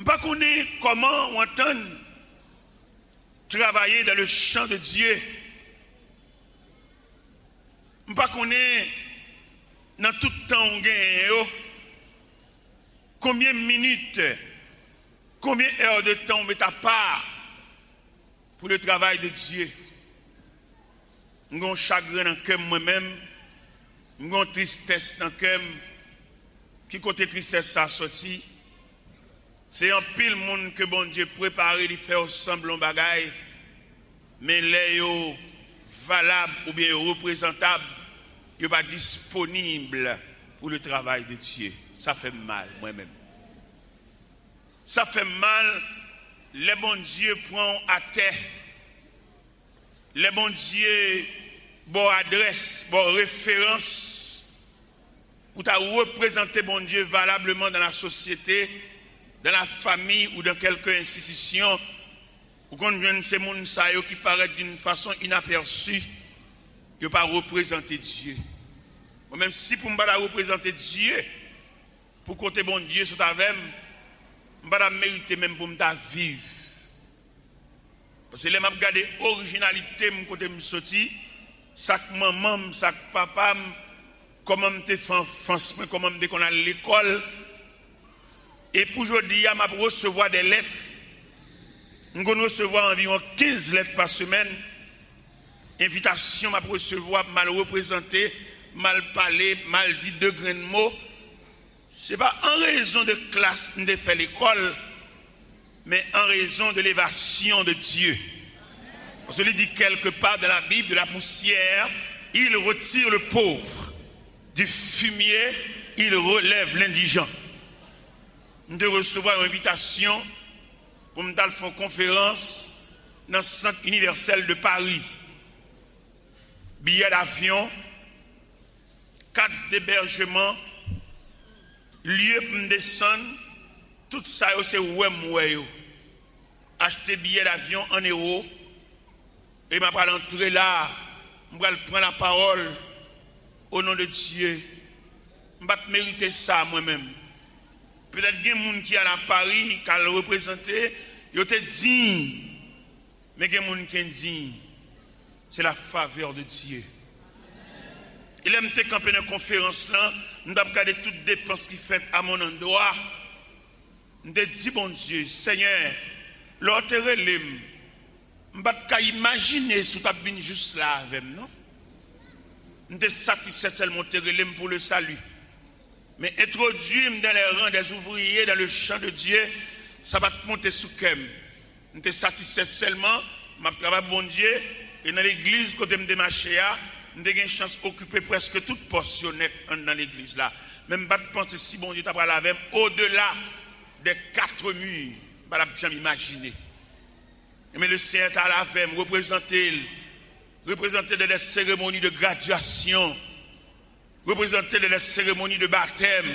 pas connaître comment on entend travailler dans le champ de Dieu. Je ne pas connaître dans tout temps on gagne combien de minutes, combien d'heures de temps on met à part pour le travail de Dieu. J'ai un chagrin dans le cœur moi-même, j'ai une tristesse dans le cœur. Qui côté tristesse ça sorti? C'est un pile monde que bon Dieu préparé de faire semblant bagaille, mais les valables ou bien représentables, ils ne sont pas disponibles pour le travail de Dieu. Ça fait mal moi-même. Ça fait mal. Les bons dieux prennent à terre. Les bons dieux, bon adresse, bon référence pour ta représenter bon Dieu valablement dans la société, dans la famille ou dans quelque institution. Ou quand on vient ces gens qui paraissent d'une façon inaperçue, ils ne pas représenter Dieu. Même si pour ne pas représenter Dieu, pour côté bon Dieu sur ta veine, je ne vais pas mériter même pour me vivre. Parce que les m'a regardé originalité mon côté me sorti, chaque maman, chaque papa, comment me fait enfance, comment me qu'on à l'école. Et pour aujourd'hui, je vais recevoir des lettres. Je vais recevoir environ 15 lettres par semaine. Invitation, je vais recevoir mal représenté, mal parlé, mal dit de grains de mots. Ce n'est pas en raison de classe de faire l'école, mais en raison de l'évasion de Dieu. Parce qu'il dit quelque part dans la Bible, de la poussière, il retire le pauvre. Du fumier, il relève l'indigent. De recevoir une invitation pour me faire une conférence dans le Centre universel de Paris. Billet d'avion, 4 d'hébergement, lieu pour me descendre, tout ça c'est ouais. Acheter billet d'avion en euros, et je vais entrer là, je vais prendre la parole au nom de Dieu. Je vais mériter ça moi-même. Peut-être qu'il y a des gens qui sont à Paris, qui le représenté, ils ont dit, mais il y a des gens qui ont dit, c'est la faveur de Dieu. Il aime te camper dans la conférence là, nous avons regardé toutes les dépenses qui fait à mon endroit. Nous avons dit, bon Dieu, Seigneur, l'autre relève, je ne peux pas imaginer si tu as venu juste là avec nous, non? Nous sommes satisfaits seulement de pour le salut. Mais introduire dans les rangs des ouvriers dans le champ de Dieu, ça va te monter sous cœur. Nous sommes satisfaits seulement, je travaille bon Dieu, et dans l'église, quand je me démarche, nous avons une chance d'occuper presque toute portion dans l'église là. Même pas de penser si bon Dieu t'a parlé avec au-delà des 4 murs, je ne peux jamais imaginer. Mais le Seigneur t'a la fait représenter des cérémonies de graduation, représenter des cérémonies de baptême.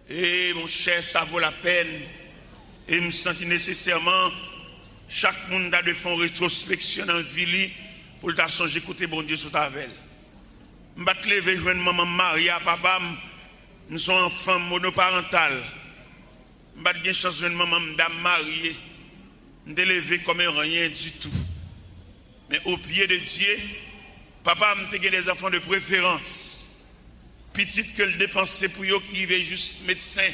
Et mon cher, ça vaut la peine. Et je me sens nécessairement, chaque monde a de faire une rétrospection dans la vie pour ta songer écouter bon Dieu sur ta velle. Je vais te lever, joindre maman Maria, papa, nous sommes enfants monoparentales. Je vais te gagner chance de joindre maman dame mariée. Je vais te lever comme rien du tout. Mais au pied de Dieu, papa m'a gagné des enfants de préférence. Petite que le dépenser pour eux qui veut juste médecin.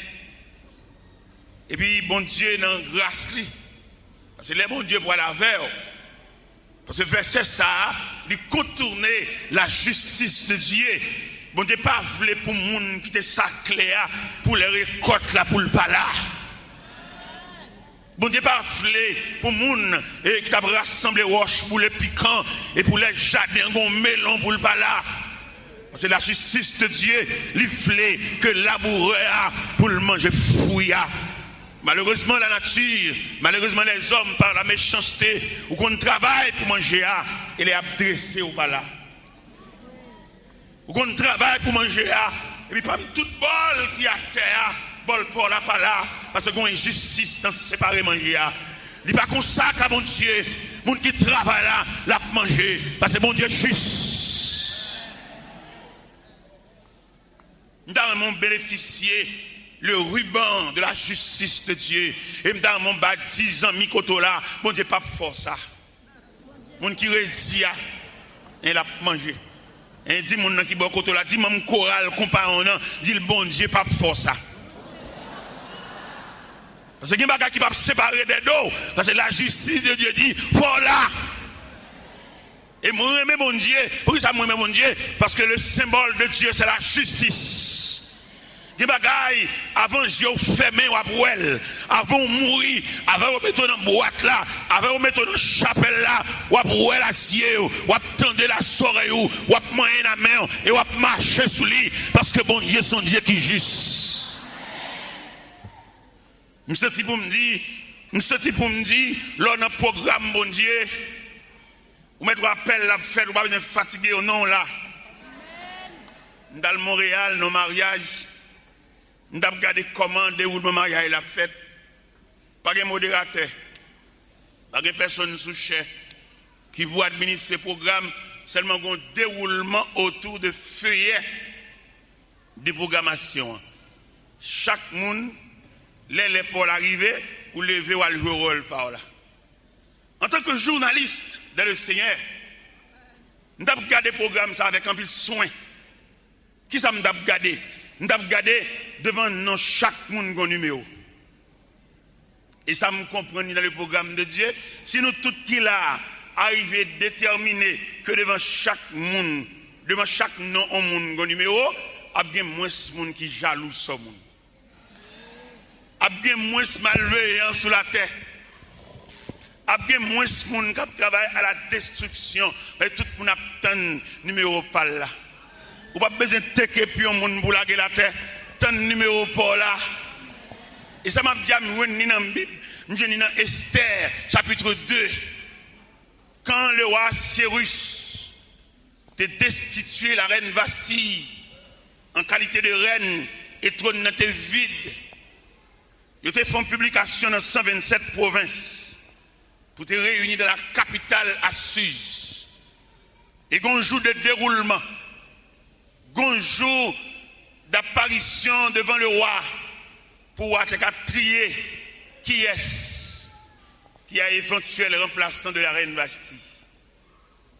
Et puis, bon Dieu, dans grâce, parce que les bon Dieu pour la veille. Parce que verset ça, il contourner la justice de Dieu. Bon Dieu, pas voulu pour les gens qui étaient sacrés, pour les récoltes là, pour le pas là. Bon Dieu, pas voulu pour les gens qui t'a rassemblé roches pour les piquants et pour les jardins, bon melon pour le pas là. C'est la justice de Dieu, il voulait que laboureur pour le manger fruit. Malheureusement, la nature, malheureusement, les hommes, par la méchanceté, ou qu'on travaille pour manger, il est adressé au pas là. Ou qu'on travaille pour manger, et puis parmi tout bol qui a terre, bol pour la pas là, parce qu'on a une justice dans séparer manger. Il n'est pas comme ça qu'à mon Dieu, les gens qui travaillent là, la manger, parce que mon Dieu est juste. Nous avons bénéficié le ruban de la justice de Dieu. Et dans mon baptême, Mikoto là, bon Dieu, pas fort ça. Mon qui redit, il a mangé. Et dit mon qui bon koto là, dit mon choral compagnon, dit le bon Dieu, pas fort ça. Parce que il y a des gens qui ne peuvent pas séparer des dos. Parce que la justice de Dieu dit, voilà. Et moi, j'aime mon Dieu. Pourquoi ça, moi, j'aime mon Dieu? Parce que le symbole de Dieu, c'est la justice. Il y a des gens, avant les yeux fermés, avant de mourir, avant de mettre dans la boîte là, avant de mettre dans la chapelle là, ou après la ciel, ou tendre la soirée, ou manger la main, et ou marcher sous lui. Parce que bon Dieu, son Dieu qui est juste. Je me sens pour me dire, là, dans le programme, bon Dieu, vous mettez un appel, la fête, vous ne pouvez pas fatiguer ou non, là. Dans le Montréal, nos mariages, nous avons regardé comment déroule le mariage et la fête. Pas de modérateur, pas de personne sous chef qui vous administrer le programme, seulement un déroulement autour de feuillets de programmation. Chaque monde, les pour l'arrivée, ou lever ou aller jouer rôle par là. En tant que journaliste dans le Seigneur, nous avons regardé le programme ça avec un peu de soin. Qui ça nous a regardé? Nous avons regardé devant chaque monde un numéro. Et ça me comprend dans le programme de Dieu. Si nous tous qui là arrivons à déterminer que devant chaque monde, devant chaque nom un monde un numéro, il y a moins de monde qui jaloux ce monde. Il y a moins de malveillants sur la terre. Il y a moins de monde qui travaille à la destruction. Mais tout le monde a un numéro par là. Vous n'avez pas besoin de tecker puis un monde pour laguer la terre. Tant de numéro par là. Et ça m'a dit à moi, je suis dans Esther, chapitre 2. Quand le roi Cyrus a destitué la reine Vasti en qualité de reine et trône était vide. Ils ont fait une publication dans 127 provinces pour te réunir dans la capitale à Suse. Et un jour de déroulement, un jour d'apparition devant le roi pour trier qui est-ce qui a éventuel remplaçant de la reine Bastille.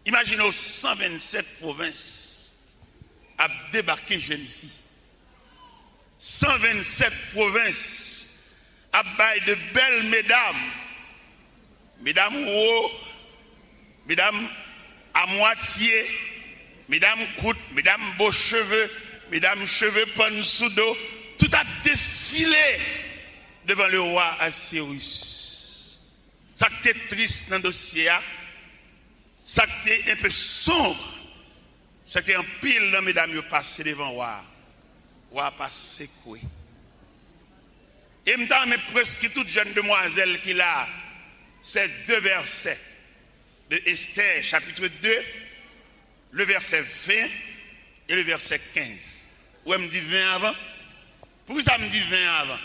Imaginez 127 provinces à débarquer jeune fille. 127 provinces à bail de belles mesdames, mesdames haut, mesdames à moitié, mesdames courtes, mesdames beaux cheveux, mesdames cheveux pon sous dos, tout a défilé devant le roi Assyrus. Ça qui était triste dans le dossier, ça qui était un peu sombre, c'est qu'un pile de mesdames passé devant le roi. Le roi pas secoué. Et maintenant, mais presque toute jeune demoiselle qui a ces deux versets de Esther, chapitre 2, le verset 20 et le verset 15. Où elle me dit 20 avant? Pourquoi ça me dit 20 avant?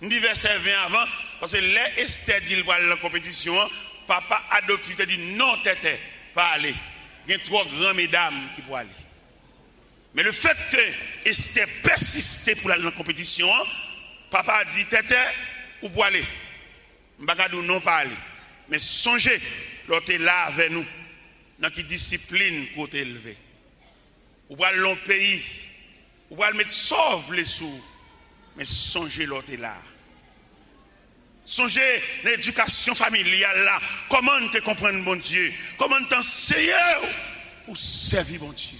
Me dit verset 20 avant, parce que là, Esther dit pour aller dans la compétition, papa adoptif te dit non, tété, pas aller. Il y a trois grandes mesdames qui pourraient aller. Mais le fait que Esther persistait pour aller dans la compétition, papa a dit, tété, où pour aller? M'bakadou non pas aller. Mais songez, l'autre est là avec nous, dans qui discipline pour t'élever. Ou pour aller dans le pays, ou pour mettre sauve les sous. Mais songez l'autre est là. Songez l'éducation familiale là. Comment te comprendre bon Dieu? Comment t'enseigner pour servir bon Dieu?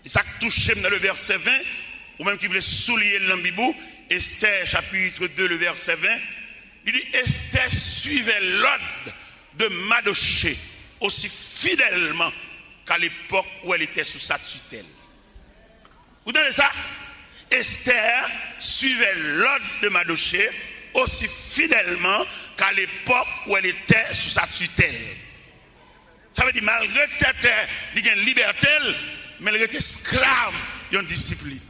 Et ça touche dans le verset 20, ou même qui voulait souligner l'ambibou, Esther chapitre 2, le verset 20, il dit Esther suivait l'ordre de Mardochée aussi fidèlement qu'à l'époque où elle était sous sa tutelle. Vous entendez ça? Esther suivait l'ordre de Mardochée aussi fidèlement qu'à l'époque où elle était sous sa tutelle. Ça veut dire malgré qu'elle a une liberté, mais elle était esclave d'une discipline.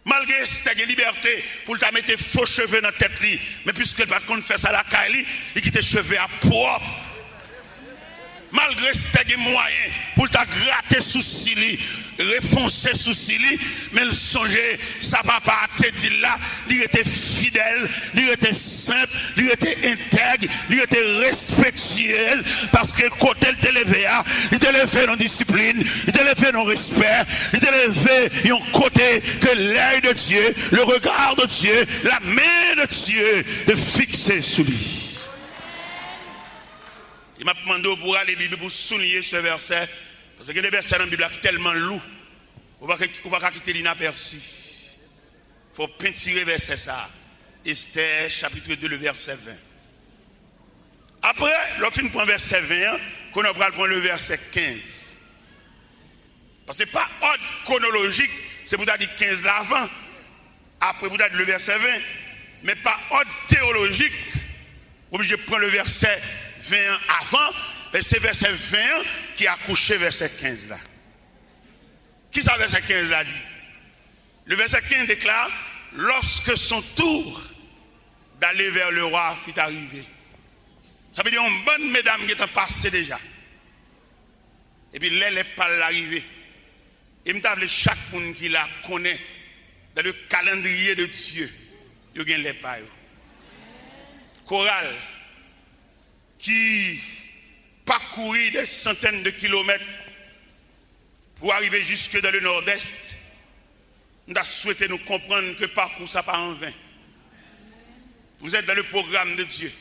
Malgré qu'elle a une liberté pour te mettre faux cheveux dans la tête, mais puisqu'elle ne peut pas faire ça à la caille, il quitte les cheveux à propre. Malgré ces moyens pour t'a gratter sous cili, refoncer sous cili, mais le songer, ça papa te dit là, il était fidèle, il était simple, il était intègre, il était respectueux, parce que côté il te levé, il te levé dans discipline, il te levé dans respect, il te levé dans côté que l'œil de Dieu, le regard de Dieu, la main de Dieu, de fixer sur lui. Il m'a demandé pour aller Bible pour souligner ce verset. Parce que les versets dans la Bible sont tellement lourds. On ne va pas quitter l'inaperçu. Il faut peinturer verset ça. Esther chapitre 2, le verset 20. Après, l'offre prend verset 20, qu'on va prendre le verset 15. Parce que ce n'est pas ordre chronologique, c'est pour dire 15 là avant. Après, vous avez le verset 20. Mais pas ordre théologique. Obligé de prendre le verset 20 avant, mais c'est verset 20 qui a couché verset 15 là. Qui ça verset 15 là dit? Le verset 15 déclare, lorsque son tour d'aller vers le roi fut arrivé. Ça veut dire une bonne mesdame qui est passée déjà. Et puis là, elle n'est pas l'arrivée. Et me dit chaque monde qui la connaît dans le calendrier de Dieu, il y a les pas. Chorale qui parcourit des centaines de kilomètres pour arriver jusque dans le nord-est, nous avons souhaité nous comprendre que parcours ça pas en vain. Vous êtes dans le programme de Dieu.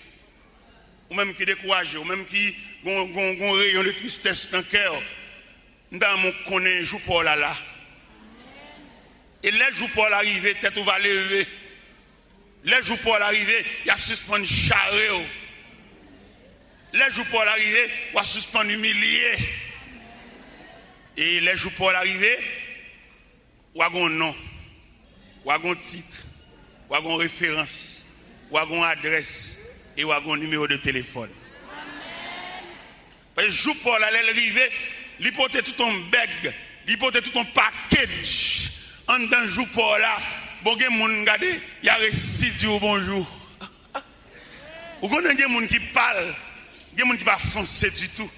Ou même qui découragé, ou même qui ont un rayon de tristesse dans le cœur. Nous avons connu un jour pour là. Et les jours pour l'arrivée, tête où va lever. Les jours pour l'arrivée, il y a suspendu charré. Les jours pour l'arrivée, on va suspendre humilié. Et les jours pour l'arrivée, on a un nom, on a un titre, on a une référence, on a une adresse et on a un numéro de téléphone. Parce que le jour pour l'arrivée, il porte tout un bag, il porte tout un package. En dans le jour pour là, bon, il y a des gens qui il y a récit bonjour. Ou quand il y a des gens qui parlent, il y a des gens qui ne vont pas foncer du tout.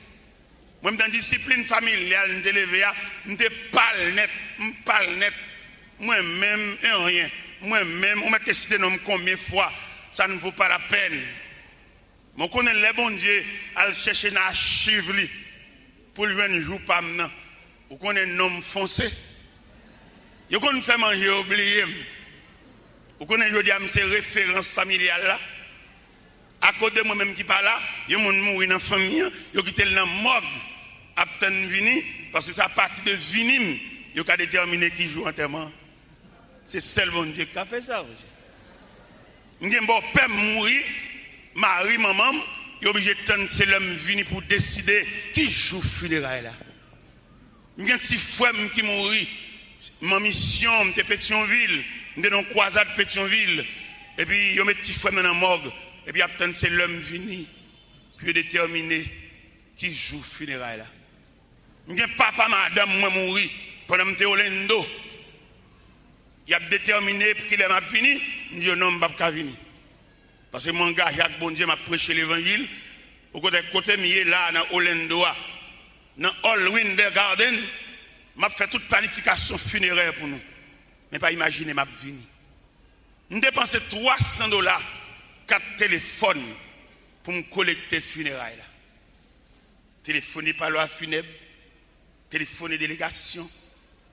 Moi, dans la discipline familiale, je parle net. Moi-même, rien. Moi-même, on m'a testé combien de fois, ça ne vaut pas la peine. Je connais les bons dieux, à chercher une archive pour lui un jour pas maintenant. Vous connaissez un homme foncé. Vous connaissez faire manger oublié. Vous connaissez ces références familiales là. À cause de moi-même qui parle là, il y a des gens qui mourent dans la famille, ils ont quitté le morgue, attendent vini, parce que c'est à partir de vinim, ils ont déterminé qui joue enterrement. C'est seul bon Dieu qui a fait ça. Il y a un bon père mourir, mari, maman, ils sont obligés d'attendre c'est l'homme vini pour décider qui joue funérailles là. Il y a un petit frère qui mourit, ma mission, j'étais Pétionville, j'étais dans une croisade Pétionville, et puis ils ont mis un petit frère dans la morgue. Et puis, attendre, c'est l'homme venu, puis déterminer qui joue funérailles là. Il y a papa, madame, moi mourir pendant que je suis au Lendo. Il a déterminé qu'il est venu. Il dit non, je ne vais pas venir. Parce que mon gars, Jacques Bon Dieu m'a prêché l'évangile. Au côté là, dans Orlando, dans All-Winder Garden, m'a fait toute planification funéraire pour nous. Mais pas imaginer, m'a venu. Nous dépensé $300. 4 téléphones pour me collecter funérailles. Téléphoner par loi funèbre, téléphoner délégation,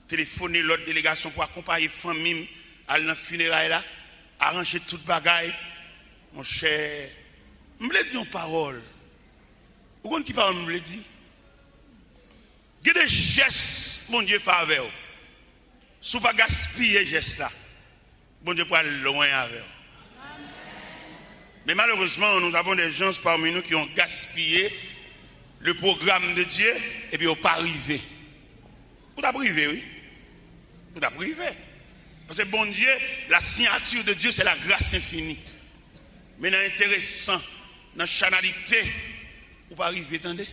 téléphoner l'autre délégation pour accompagner la famille à la funérailles, arranger toute bagaille. Mon cher, je me dis en parole. Vous comprenez qui parle, je me le dis? Il y a des gestes, mon Dieu, faveur. Si vous ne pas gaspiller ces gestes-là, mon Dieu, pour aller loin avec. Mais malheureusement, nous avons des gens parmi nous qui ont gaspillé le programme de Dieu et puis ils n'ont pas arrivé. Vous avez privé, oui. Vous avez privé. Parce que bon Dieu, la signature de Dieu, c'est la grâce infinie. Mais dans l'intéressant, dans la chanalité, vous pas arriver, attendez.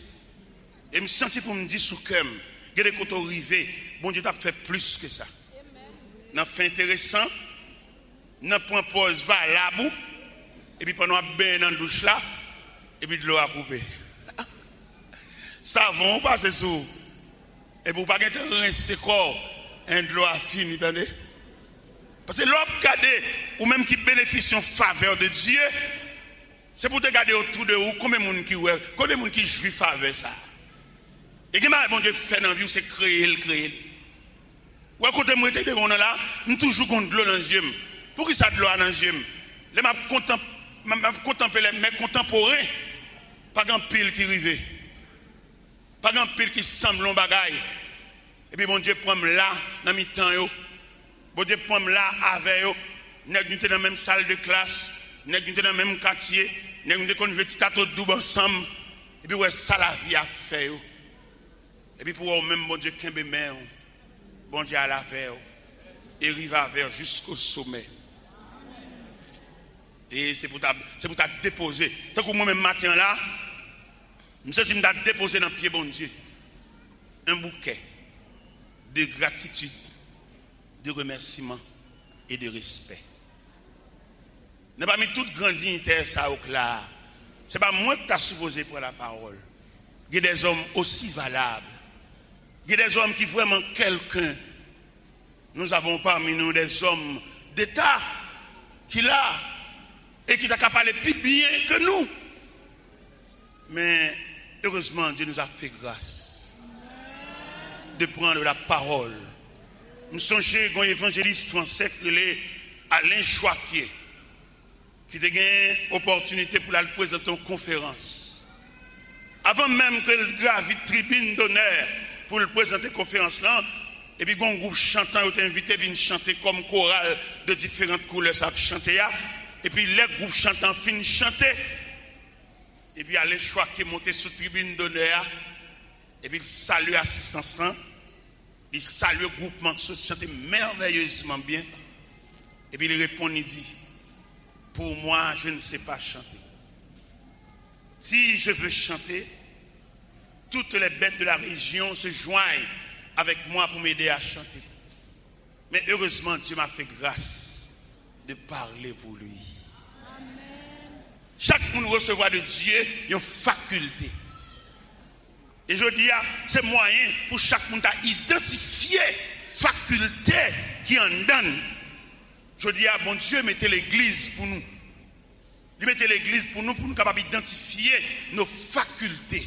Et je me sens pour me dire sous cœur, il y a des côtés arrivés, bon Dieu t'a fait plus que ça. Dans le fait intéressant, dans le point pause, va là bout. Et puis pendant bain dans la douche là, et puis de l'eau à couper. savon passe sous et pour pas que rincer corps un de l'eau a fini, attendez. Parce que l'homme garder ou même qui bénéficie en faveur de Dieu, c'est pour te garder autour de vous combien de monde qui jouit faveur ça. Et que bon Dieu fait dans la vie, c'est créer. Ou à côté de moi, je suis là, je suis toujours contre l'eau dans les yeux. Pour qui ça de l'eau dans les yeux? Je contemple mes contemporains, pas grand pile qui arrive, pas grand pile qui semble un bagaille. Et puis bon Dieu prend là, dans mes temps, bon Dieu prend là avec eux, nous sommes dans la même salle de classe, nous sommes dans le même quartier, nous sommes dans le petit tâteau double ensemble, et puis ouais, ça la vie a fait. Et puis pour même bon Dieu qui est mère, bon Dieu à la faire et arrive à vers jusqu'au sommet. Et c'est pour ta déposer. Tant que moi-même matin là, je me suis déposé dans le pied bon Dieu un bouquet de gratitude, de remerciement et de respect. Je n'ai pas mis toute grande dignité ça au clair. Ce n'est pas moi qui t'ai supposé pour la parole. Il y a des hommes aussi valables. Il y a des hommes qui vraiment quelqu'un. Nous avons parmi nous des hommes d'État qui là et qui t'a qu'à parler plus bien que nous. Mais heureusement, Dieu nous a fait grâce de prendre la parole. Nous songeons qu'un évangéliste français qui est Alain Choaquier, qui a eu l'opportunité pour aller présenter une conférence. Avant même que le gravite tribune d'honneur pour le présenter conférence là, et puis un groupe chantant a été invité à venir chanter comme chorale de différentes couleurs ça chanter et puis les groupes chantants finissent chanter et puis Alain Choaquier qui est monté sur tribune d'honneur et puis il salue l'assistance là, il salue le groupement qui chantait merveilleusement bien et puis il répond, il dit: pour moi je ne sais pas chanter. Si je veux chanter, toutes les bêtes de la région se joignent avec moi pour m'aider à chanter. Mais heureusement, Dieu m'a fait grâce de parler pour lui. Amen. Chaque monde recevra de Dieu une faculté. Et je dis, c'est moyen pour chaque monde d'identifier faculté qui en donne. Je dis, bon Dieu, mettez l'église pour nous. Il mettait l'église pour nous capables d'identifier nos facultés.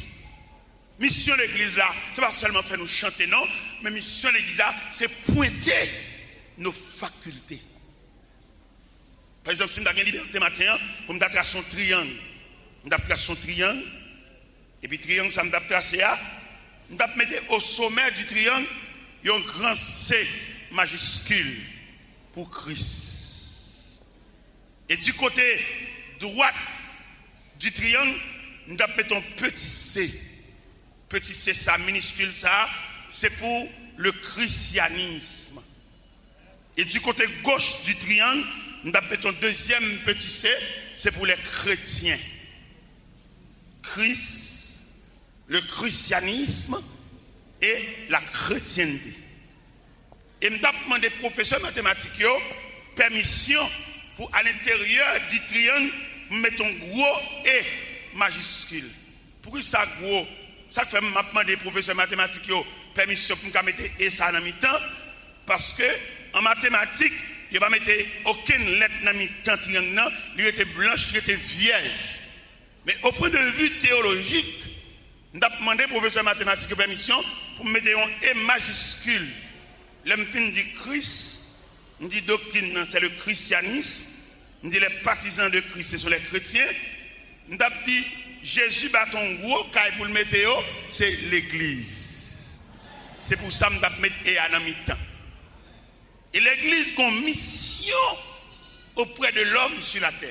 Mission de l'église là, ce n'est pas seulement faire nous chanter, non, mais mission de l'église là, c'est pointer nos facultés. Par exemple, si nous avons une liberté matin, pour me tracer un triangle, nous avons tracé un triangle, et puis triangle, ça me tracer, nous avons mettre au sommet du triangle un grand C majuscule pour Christ. Et du côté droit du triangle, nous avons mis un petit C. Petit C, ça, minuscule, ça, c'est pour le christianisme. Et du côté gauche du triangle, nous avons mis un deuxième petit C, c'est pour les chrétiens. Christ, le christianisme et la chrétienté. Et nous avons demandé aux professeurs mathématiques permission pour à l'intérieur du triangle mettre un gros E majuscule. Pourquoi ça gros? Ça fait maintenant des professeurs mathématiques permission pour mettre E ça dans mi-temps parce que en mathématiques, il ne va pas mettre aucune lettre dans mi-temps triangle, il était blanche, il était vierge. Mais au point de vue théologique, nous avons demandé au professeur mathématiques permission pour mettre un E majuscule. L'homme dit Christ, on dit doctrine, c'est le christianisme. On dit les partisans de Christ, ce sont les chrétiens. On a dit Jésus bat ton gros caille pour le météo, c'est l'église. C'est pour ça que nous avons mis et à mi-temps. Et l'église a une mission auprès de l'homme sur la terre.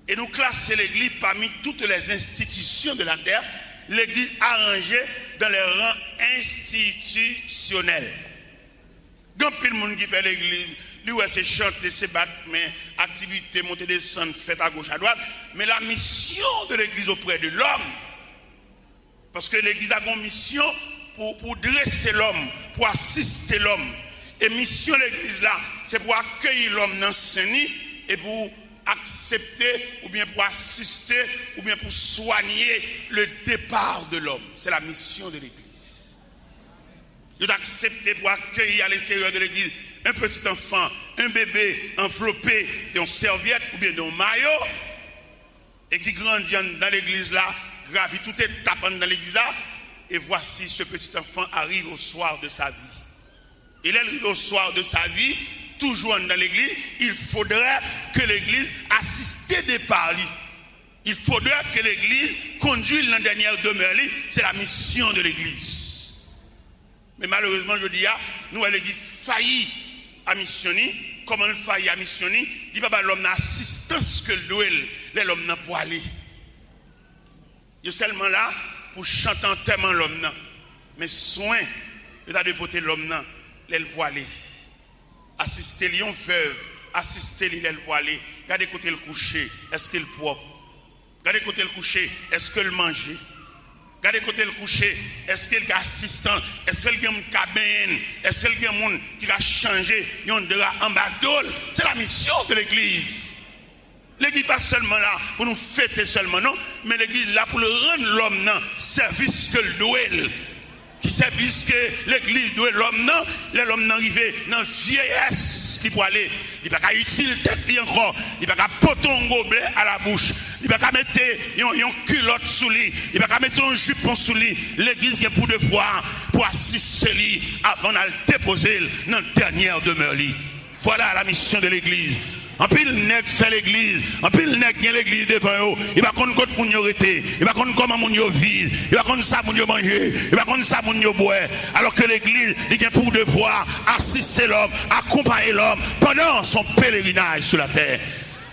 Et nous classons l'église parmi toutes les institutions de la terre, l'église arrangée dans les rangs institutionnels. Quand il y a des gens qui fait l'église, lui, c'est chanter, c'est battre, mais activité, monter, descendre, faites à gauche, à droite. Mais la mission de l'église auprès de l'homme, parce que l'église a une mission pour dresser l'homme, pour assister l'homme. Et mission de l'église là, c'est pour accueillir l'homme dans le Saint-Denis et pour accepter ou bien pour assister ou bien pour soigner le départ de l'homme. C'est la mission de l'église. Ils ont accepté pour accueillir à l'intérieur de l'église un petit enfant, un bébé enveloppé d'une serviette ou bien d'un maillot et qui grandit dans l'église là, gravit toute étape dans l'église là, et voici ce petit enfant arrive au soir de sa vie. Il arrive au soir de sa vie, toujours dans l'église, il faudrait que l'église assiste des par lui. Il faudrait que l'église conduise la dernière demeure. C'est la mission de l'église. Mais malheureusement, je dis, nous, l'église faillit à missionner. Comment elle faillit à missionner? Il n'y a pas l'homme d'assistance que l'homme n'a pas aller. Il est seulement là pour chanter en thème l'homme. Mais soin, il a de porter l'homme, l'aile pour aller. Assister les veuve, assister les l'aile pour aller. Regardez côté le coucher, est-ce qu'il est propre? Regardez côté le coucher, est-ce qu'il mange? Regardez côté le coucher, est-ce qu'il y a assistant? Est-ce qu'il y a un cabine? Est-ce qu'il y a un monde qui va changer? Il y a un drap en bas d'eau. C'est la mission de l'église. L'église n'est pas seulement là pour nous fêter seulement, non, mais l'église est là pour le rendre l'homme dans service que le doit. Qui service que l'église doit l'homme non, l'homme n'arrive dans vieillesse, il peut aller, il va pas utile tête encore, il va pas porter un gobelet à la bouche, il va pas mettre une culotte sous lui, il va pas mettre un jupon sous lui. L'église est pour devoir pour assister lui avant de le déposer dans la dernière demeure. Voilà la mission de l'église. En pile nèg fait l'église, en pile nèg gagne l'église devant eux, il va connaître côté moun yo rete, il va connaître comment moun yo vivre, il va connaître ça moun yo manger, il va connaître ça moun yo boire, alors que l'église il a pour devoir assister l'homme, accompagner l'homme pendant son pèlerinage sur la terre.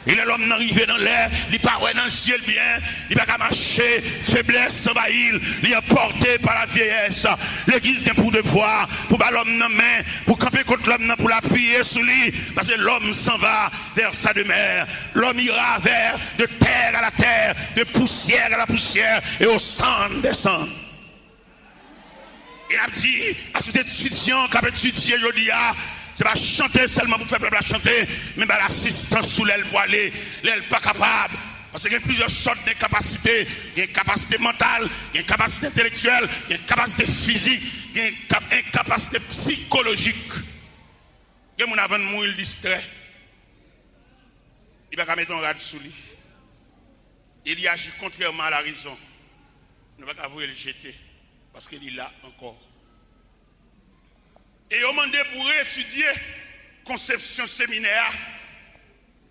Il est l'homme arrivé dans l'air, il pas dans le ciel bien, il va pas marcher, faiblesse envahir, il est porté par la vieillesse. L'église est pour devoir, pour battre l'homme dans la main, pour camper contre l'homme, pour l'appuyer sur lui, parce que l'homme s'en va vers sa demeure. L'homme ira vers de terre à la terre, de poussière à la poussière, et au sang descend. Il a dit à cet étudiant qui a étudié aujourd'hui, c'est pas chanter seulement pour faire plaisir chanter, mais l'assistance sous l'aile pour aller, l'aile pas capable. Parce qu'il y a plusieurs sortes de capacités. Il y a une capacité mentale, il y a une capacité intellectuelle, il y a une capacité physique, il y a une capacité psychologique. Il y a mon avant de mourir distrait. Il va pas mettre un rad sous lui. Il y agit contrairement à la raison. Il ne va pas vous le jeter parce qu'il est là encore. Et on m'a demandé pour étudier conception séminaire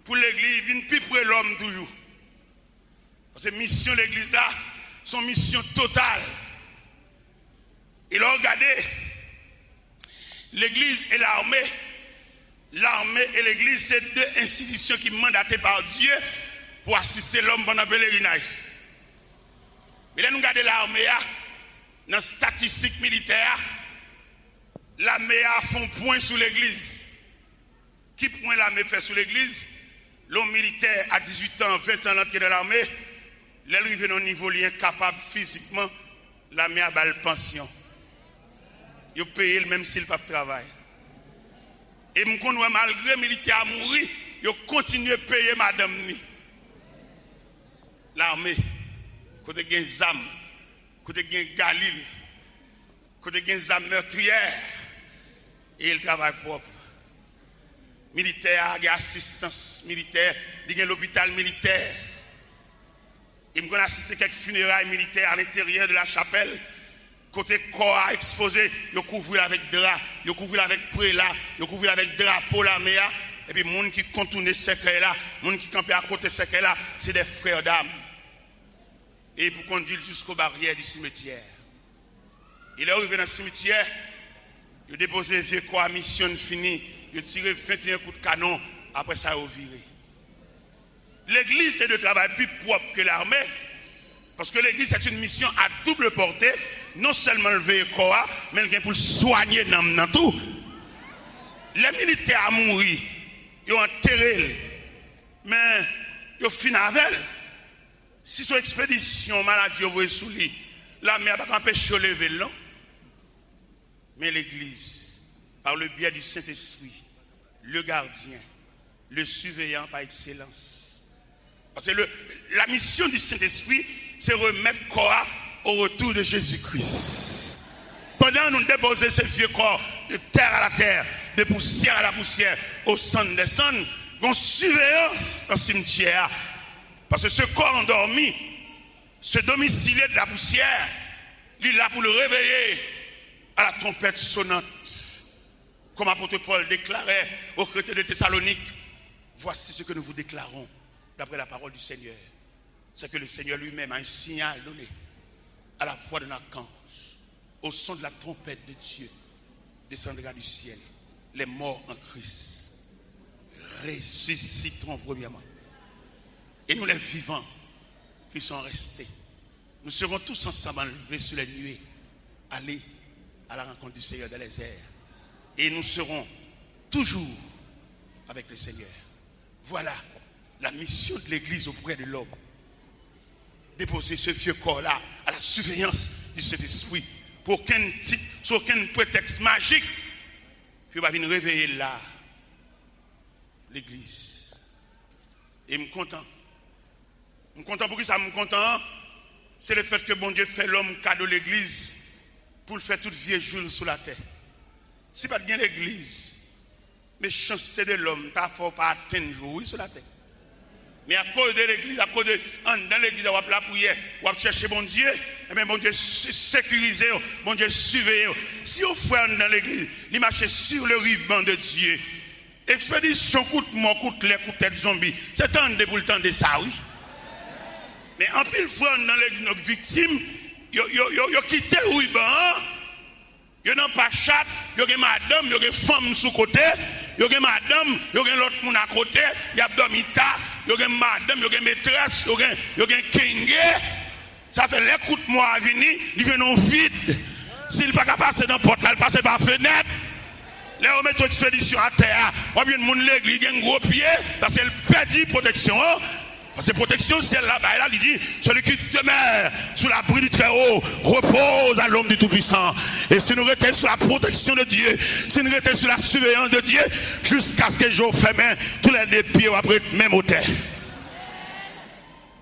pour l'église, il plus près l'homme toujours. Parce que mission de l'église là, son mission totale. Et là, regardez, l'église et l'armée. L'armée et l'église, c'est deux institutions qui mandatées par Dieu pour assister l'homme pendant le pèlerinage. Mais là, nous regardons l'armée, dans la statistique militaire, l'armée a fait un point sur l'église. Qui point l'armée fait sur l'église? L'homme militaire à 18 ans, 20 ans, l'entrée de l'armée, l'arrivée dans un niveau incapable physiquement, l'armée a balle pension. Il paye même s'il n'a pas de travail. Et malgré le militaire a mouru, il continue à payer madame. L'armée, côté gain zam, côté gain galil, côté gain zam meurtrière, et il travaille propre. Militaire, il y a assistance militaire, il y a l'hôpital militaire. Il me assisté à quelques funérailles militaires à l'intérieur de la chapelle. Côté corps exposé, il couvre avec drap, il couvre avec prélat, il couvre avec drapeau la méa. Et puis, les gens qui contournent ce secret là, les gens qui campent à côté de ce secret là, c'est des frères d'âme. Et pour conduire jusqu'aux barrières du cimetière. Il est arrivé dans le cimetière, il a déposé le vieux corps à mission finie, il a tiré 21 coups de canon, après ça, il a viré. L'église est de travail plus propre que l'armée, parce que l'église c'est une mission à double portée, non seulement le veille corps, mais pour soigner dans tout. Les militaires ont mouru, ils ont enterré, mais ils ont fini avec. Si son expédition maladie est sous lui, l'armée n'a pas empêché de lever non. Mais l'église, par le biais du Saint-Esprit, le gardien, le surveillant par excellence, Parce que la mission du Saint-Esprit, c'est remettre corps au retour de Jésus-Christ. Pendant nous déposer ce vieux corps de terre à la terre, de poussière à la poussière, au centre des cendres, qu'on surveillance dans le cimetière. Parce que ce corps endormi, ce domicile de la poussière, il est là pour le réveiller à la trompette sonnante. Comme l'apôtre Paul déclarait aux chrétiens de Thessalonique, voici ce que nous vous déclarons d'après la parole du Seigneur. C'est que le Seigneur lui-même a un signal donné à la voix d'un archange, au son de la trompette de Dieu, descendra du ciel. Les morts en Christ ressusciteront premièrement. Et nous les vivants qui sont restés, nous serons tous ensemble enlevés sur les nuées, aller à la rencontre du Seigneur dans les airs. Et nous serons toujours avec le Seigneur. Voilà la mission de l'Église auprès de l'homme. Déposer ce vieux corps-là à la surveillance du Saint-Esprit. Pour aucun titre, sur aucun prétexte magique. Puis on va venir réveiller là l'Église. Et je suis content. Je suis content pour qui ça me content? C'est le fait que bon Dieu fait l'homme cadeau de l'Église pour le faire tout vieux jour sur la terre. Si pas bien l'Église, mais chancité de l'homme, t'as faut pas atteindre jour sur la terre. Mais à cause de l'Église, à cause de dans l'Église, on va la prière, on va chercher bon Dieu, et bien bon Dieu sécurisé, bon Dieu surveillé. Si on fait dans l'Église, il marche sur le ruban de Dieu. Expédition coûte mort, coûte les coûte tête zombie. C'est un de pour le temps de ça, oui. Mais en pile fois dans l'église, nos victimes, ils quittent le ruban. Ils n'ont pas chat, ils ont madame, ils ont femme sous côté, ils ont madame, ils ont l'autre monde à côté, ils ont domita, ils ont madame, ils ont maîtresse, ils ont kenge. Ça fait les coups de moi à venir, ils viennent vide. S'il n'est pas capable de passer dans la porte, il passe par la fenêtre. Là, on met une expédition à terre. On vient de l'église, il y a un gros pied, parce qu'elle perdit protection. Parce que protection, c'est là-bas. Là, il dit, celui qui demeure sous l'abri du Très-Haut repose à l'homme du Tout-Puissant. Et si nous restons sous la protection de Dieu, si nous restons sous la surveillance de Dieu, jusqu'à ce que jour fait main, tous les pieds vont être même au terre.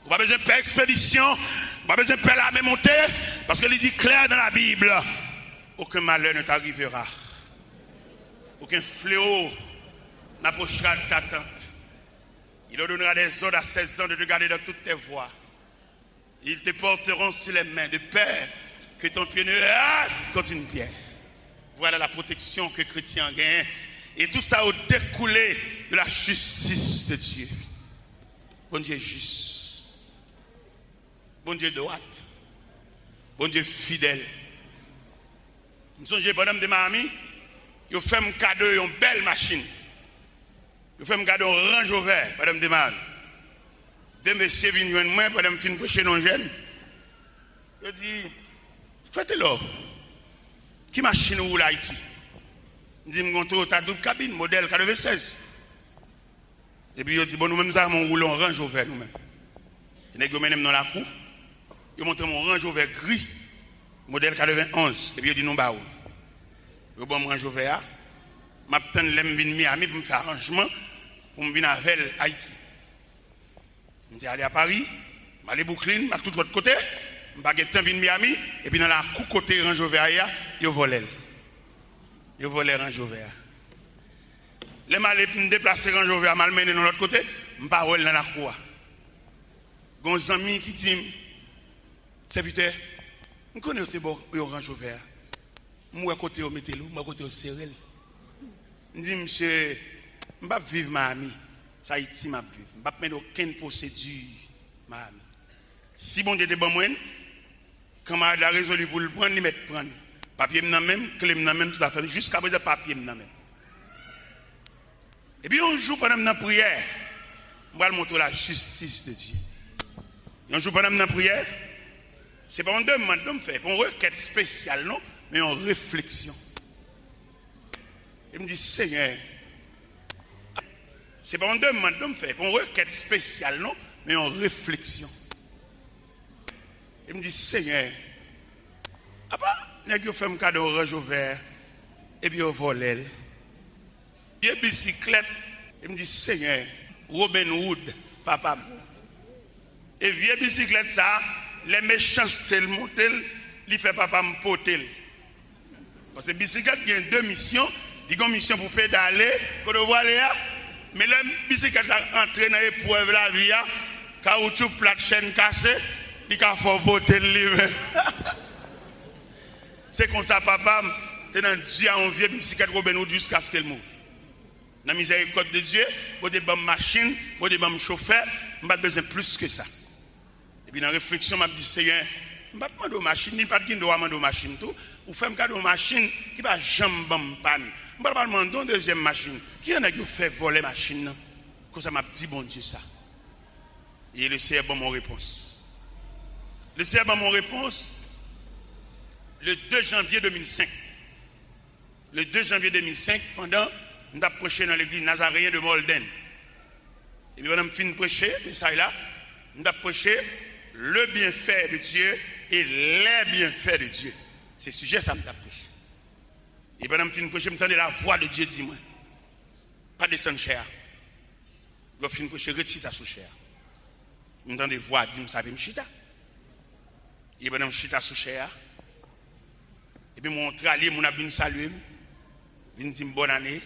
On n'a pas besoin de faire expédition, on n'a pas besoin de faire la même montée, parce qu'il dit clair dans la Bible, aucun malheur ne t'arrivera. Aucun fléau n'approchera de ta tente. Il leur donnera des ordres à 16 ans de te garder dans toutes tes voies. Ils te porteront sur les mains de peur que ton pied ne heurte contre une pierre. Voilà la protection que les chrétiens gagnent. Et tout ça au découlé de la justice de Dieu. Bon Dieu juste. Bon Dieu droit. Bon Dieu fidèle. Je me souviens, madame de Miami, ils fait un cadeau, une belle machine. Ils fait un cadeau, un Range Rover, madame de Miami. Deux messieurs viennent joindre moi, madame fin prêcher non jeune. Je dis, faites-le. Qui machine ou Haïti? Je dis, je suis ta double cabine, modèle 96. Et puis, je dis, bon, nous-mêmes, nous avons roulé un Range Rover, nous-mêmes. Et nous avons dans la cour. Ils montrent mon Range Rover gris, modèle 91. Et puis, je dis, non, bah, où? Je vais me ranger vers je vais venir Miami pour me faire arrangement pour me venir avec Haïti. Je suis allé à Paris, je vais aller à Brooklyn, je vais tout l'autre côté, je vais venir Miami, et puis dans la coup côté Range Rover, je volé. Je volé Range Rover. Les malais pour me déplacer Range Rover, je vais dans l'autre côté, je vais pas dans la cour. J'ai un ami qui dit, serviteur, je connais aussi bon Range Rover. Moi, à côté, je mets l'eau, moi, à côté, je serre. Je dis, monsieur, je ne vais pas vivre ma amie. Ça, Haïti, m'a vivre. Je ne vais pas mettre aucune procédure, ma amie. Si bon Dieu est bon, quand je l'ai résolu pour le prendre, il met prendre. Papier, même, clé, même, tout à fait. Jusqu'à présent, papier, même. Et puis, un jour, pendant la prière, je vais montrer la justice de Dieu. Un jour, pendant la prière, ce n'est pas une demande de me faire, une requête spéciale, non? Mais en réflexion. Il me dit, Seigneur, c'est pas une demande de me faire, une requête spéciale, non, mais en réflexion. Il me dit, Seigneur, il fait un cadeau Range Rover, et puis il vole. Il y a une bicyclette. Il me dit, Seigneur, Robin Hood, papa, Et vieux bicyclette ça, les méchancetés le monter, il fait papa me poter. Parce que bicyclette il y a deux missions, il y a une mission pour pédaler, quand on voit là, mais la bicyclette a entré dans l'épreuve la vie, caoutchouc plate chaîne cassée, il a fait poter le livre. C'est comme ça papa, t'es dans Dieu un vieux bicyclette Robin Hood jusqu'à ce qu'elle moure. Dans la miséricorde de Dieu, vous avez une machine, vous avez un chauffeur, je n'ai pas besoin plus que ça. Et puis dans la réflexion, je me dis, Seigneur, je ne vais pas demander une machine, ni pas de demander une machine. Ou faire une machine qui va jamais me panne. Je ne vais pas demander une deuxième machine. Qui en a qui fait voler la machine? Comme ça m'a dit, bon Dieu, ça. Et le Seigneur a mon réponse. Le Seigneur a mon réponse le 2 janvier 2005. Le 2 janvier 2005, pendant nous avons prêché dans l'église nazaréenne de Molden. Et puis, on a fini de prêcher, mais ça est là, nous avons prêché le bienfait de Dieu et les bienfaits de Dieu. C'est ce sujet, ça nous a prêché. Et puis, on a fini de prêcher, je me la voix de Dieu, dis-moi. Pas descendre cher. L'on fini de prêcher, retire ta sous cher. Je me des voix, dis-moi, ça veut me chita. Et puis, on a chita sous cher. Et puis, mon tralier, mon abine salué, vient dire bonne année.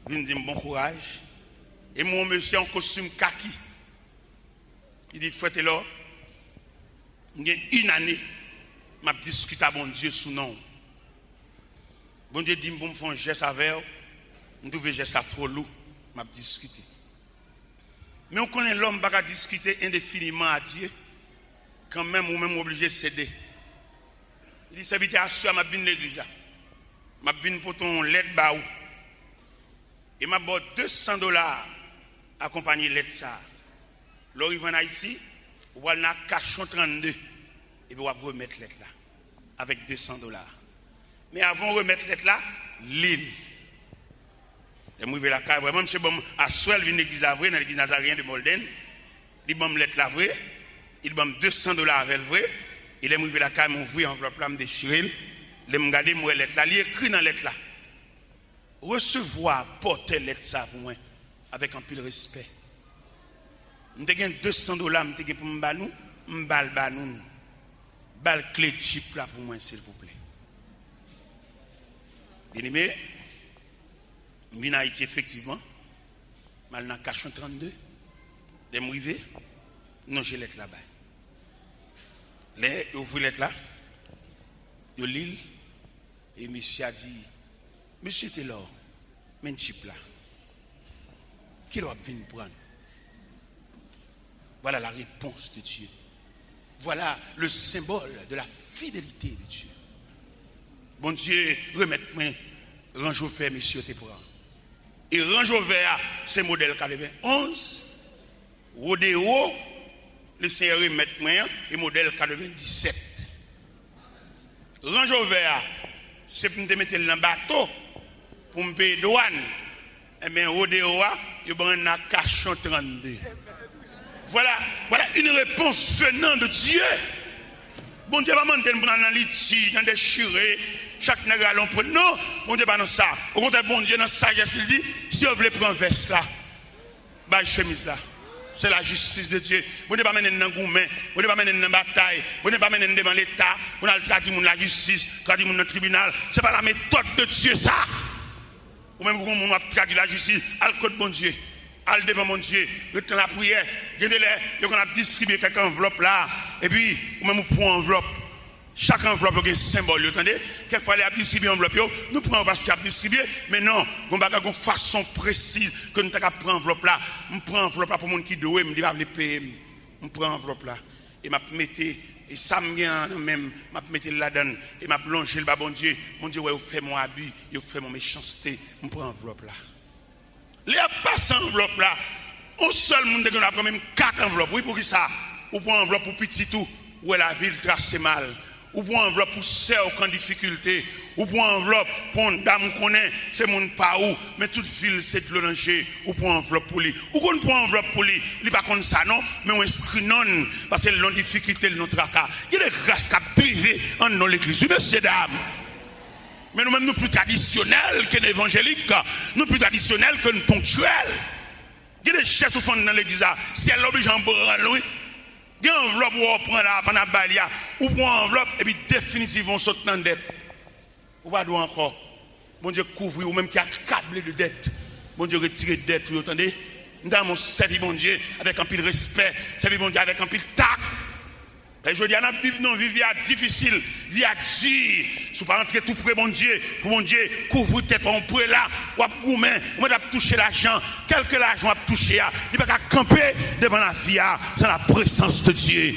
Il me dit bon courage. Et mon monsieur en costume kaki. Il dit, frère là, il y a une année, je discute avec mon Dieu sous nom. Bon Dieu dit, bon, je fais un geste avec vous. Je trouve un geste trop lourd. Je discute. Mais on connaît l'homme qui va discuter indéfiniment à Dieu. Quand même, ou même obligé de céder. Il dit, serviteur, à soi, je viens de l'église. Je viens pour ton lettre baou. Et m'a donné $200 accompagné l'aide ça. Lorsqu'il va en Haïti, on va dans Cachon 32 et puis on va remettre l'aide là avec $200. Mais avant de remettre l'aide là, l'île. Et moi, je vais la carte. Vraiment, je suis à Souel, une église vraie, dans l'église nazaréenne de Molden. Il m'a l'aide là vrai. Il m'a $200 avec le vrai. Et là, je vais la carte, je vais enveloppe là, je déchire. Je vais regarder moi l'aide là. Il est écrit dans l'aide là. Recevoir, porter l'aide ça pour moi, avec un peu de respect. Je te gagne $200 je te pour me banou, me banou. Bal clé de chip là pour moi, s'il vous plaît. Bien aimé, je viens en Haïti effectivement, je suis dans Cachon 32, je suis arrivé, non, j'ai l'aide là-bas. Là, ouvre l'aide là, je lis, et monsieur a dit, Monsieur Taylor, men chip là, qui doit venir prendre? Voilà la réponse de Dieu. Voilà le symbole de la fidélité de Dieu. Bon Dieu, remettez-moi Range Rover, monsieur, te prend. Et Range Rover, c'est modèle 91. Rodeo, le Seigneur remettez-moi, et modèle 97. Range Rover, c'est pour me mettre dans le bateau. Pour me payer douane, et bien, Rodeo, il y a un Cachon 32. Voilà une réponse venant de Dieu. Bon Dieu, pas demander pour dans litiges, dans des chirés, chaque nègre allons prendre. Non, bon Dieu, pas dans ça. Au contraire, bon Dieu, dans sa sagesse, il dit, si on veut prendre un veste là, bah, chemise là. C'est la justice de Dieu. Vous ne pouvez pas mener dans le gouvernement, vous ne pouvez pas mener dans la bataille, vous ne pouvez pas mener devant l'État, vous n'avez pas traduit la justice, traduit dans le tribunal. Ce n'est pas la méthode de Dieu, ça. Ou même quand on a traduit la justice, à le code bon Dieu, à le devant mon Dieu, retenez la prière, on a distribué quelques enveloppes là, et puis, ou même on prend enveloppe. Chaque enveloppe a un symbole, vous entendez? Quelquefois, il a distribué l'enveloppe, nous prenons parce qu'il a distribué, mais non, on a une façon précise que nous avons pris l'enveloppe là. Je prends l'enveloppe là pour les gens qui doivent, je dis, je vais payer. Je prends l'enveloppe là, et je mets, et ça me vient même, je mets là-dedans, et je plonge le bas, bon Dieu, ouais, vous faites mon habit, vous faites mon méchanceté, je prends l'enveloppe là. Les passe enveloppe là, un seul monde qui a pris même 4 enveloppes, oui, pour qui ça? Ou pour enveloppe pour petit tout, où la ville trace mal. Ou pour enveloppe pour ceux qui ont difficulté, ou pour enveloppe pour une dame qu'on connaît, c'est mon pas où, mais toute ville c'est de l'oranger, ou pour enveloppe pour lui. Ou qu'on pour enveloppe pour lui, il n'est pas comme ça non, mais on inscrit non, parce que l'on difficulté de notre cas. Il y a des grâces qui ont privé en dans l'église, messieurs dames. Mais nous-mêmes, nous plus traditionnels que l'évangélique, nous plus traditionnels que nous ponctuels. Il y a des chefs au fond dans l'église, si elle l'oblige en branle, il Il y a une enveloppe où on prend là, pendant balia, ou prend une enveloppe et puis définitivement on saute dans la dette. Ou pas d'où encore. Bon Dieu couvre ou même qui a câblé de dette. Bon Dieu retire dette, vous entendez? Nous avons servi bon Dieu avec un peu de respect, servi bon Dieu avec un peu de tact. Et je dis, on vit une vie difficile, vie dure. Si vous ne pas rentrer tout près, bon Dieu, pour mon Dieu, couvre tête, on peut là, ou à goumer, on va toucher l'argent, quelque l'argent a touché, il ne peut pas camper devant la vie, sans la présence de Dieu.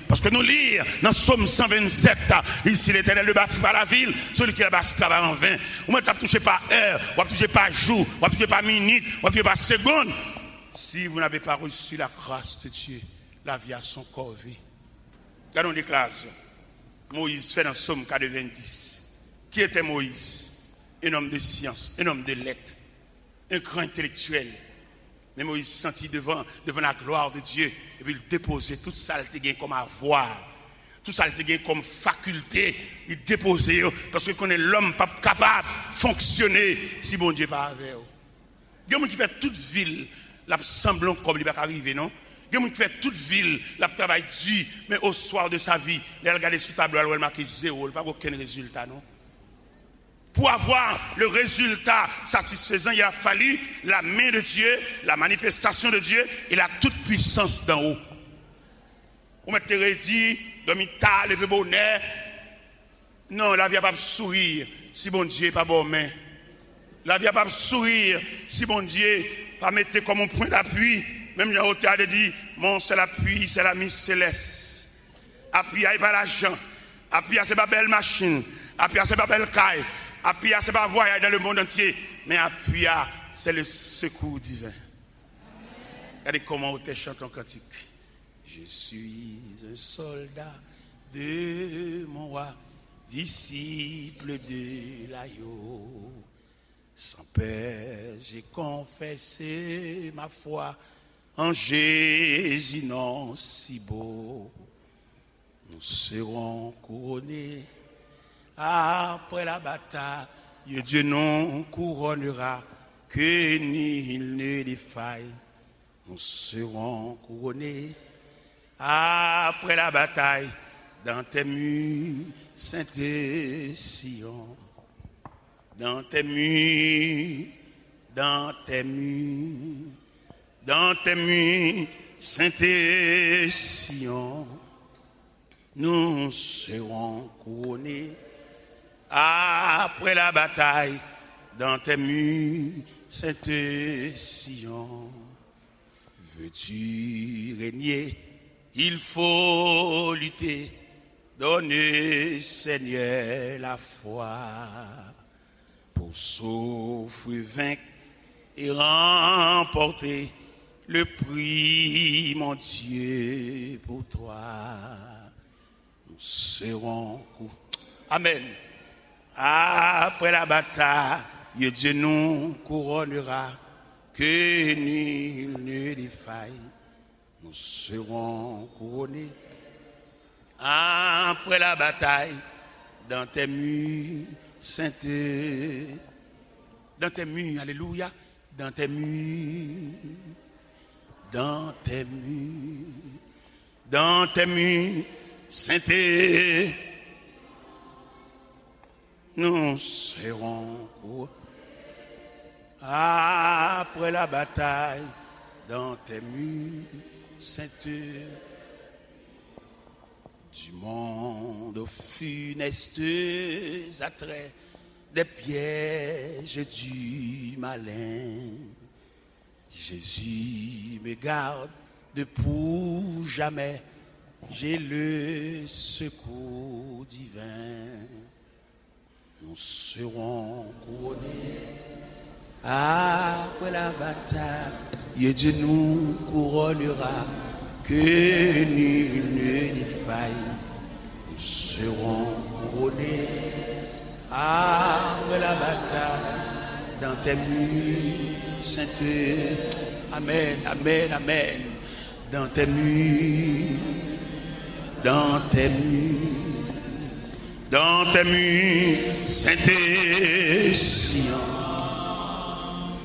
Parce que nous lisons dans Somme 127, ici l'Éternel le bâtit par la ville, celui qui l'a bâti travaille en vain. On ne peut pas toucher par heure, on ne peut toucher par jour, on ne peut toucher par minute, on ne peut toucher par seconde. Si vous n'avez pas reçu la grâce de Dieu, la vie a son corvée. Regardons une déclaration. Moïse fait dans Somme 90. Qui était Moïse? Un homme de science, un homme de lettres, un grand intellectuel. Mais Moïse sentit devant la gloire de Dieu et puis il déposait tout ça qu'il gagne comme avoir, tout ça qu'il gagne comme faculté, il déposait parce que connaît l'homme pas capable de fonctionner si bon Dieu pas avec eux. Il y a des gens qui fait toute ville, la semblant comme il va arriver, non? Il y a des gens qui fait toute ville, la travail dur, mais au soir de sa vie, il regarde sous tableau, il marque zéro, il n'y a pas aucun résultat, non? Pour avoir le résultat satisfaisant, il a fallu la main de Dieu, la manifestation de Dieu et la toute puissance d'en haut. Vous mettez dit, domita, levé bonheur. Non, la vie n'a pas sourire si bon Dieu n'est pas bon main. La vie n'a pas sourire si bon Dieu pas mettre comme un point d'appui. Même Jean Auteur a dit, mon seul appui, c'est la mise céleste. Appui à pas l'argent. Appui à c'est pas belle machine. Appui à c'est pas belle caille. Appui à c'est pas voyage dans le monde entier. Mais appui à c'est le secours divin. Regardez comment Auteur chante en cantique. Je suis un soldat de mon roi, disciple de l'agneau. Sans peur, j'ai confessé ma foi en Jésus non si beau. Nous serons couronnés après la bataille. Dieu nous couronnera, que nul ne défaille. Nous serons couronnés après la bataille dans tes murs, Sainte Sion. Dans tes murs, dans tes murs, dans tes murs, Sainte Sion, nous serons couronnés après la bataille, dans tes murs, Sainte Sion. Veux-tu régner? Il faut lutter, donner Seigneur la foi. Pour souffrir, vaincre et remporter le prix, mon Dieu, pour toi. Nous serons Amen. Après la bataille, Dieu nous couronnera, que nul ne défaille. Nous serons couronnés après la bataille dans tes murs. Sainte, dans tes murs, alléluia, dans tes murs, dans tes murs, dans tes murs, Sainte, nous serons après la bataille, dans tes murs, Sainte, du monde aux funestes attraits, des pièges du malin. Jésus me garde de pour jamais, j'ai le secours divin. Nous serons couronnés après la bataille, Dieu nous couronnera, que nul ne défaille. Nous serons couronnés après la bataille dans tes murs, Sainte. Amen, amen, amen. Dans tes murs, dans tes murs, dans tes murs, Sainte Sion,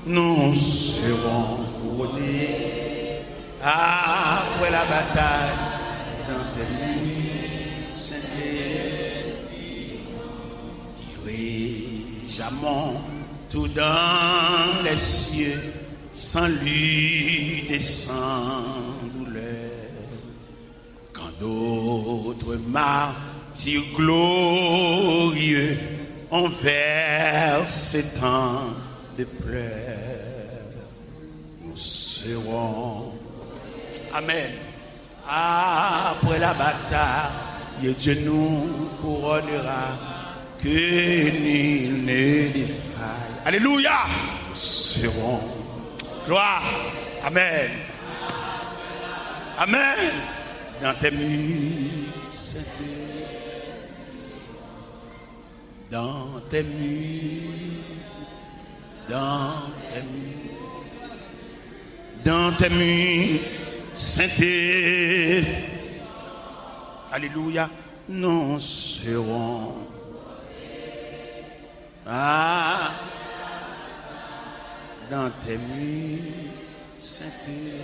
nous serons couronnés après la bataille tes murs, dirigeamment tout dans les cieux, sans lutte et sans douleur. Quand d'autres martyrs glorieux ont versé tant de pleurs, nous serons, amen, après la bataille, Dieu nous couronnera, que nul ne défaille. Alléluia. Nous serons, gloire, amen, amen, dans tes murs, dans tes murs, dans tes murs, dans tes murs, sainteté. Alléluia, nous serons. Dans tes murs, sainteté.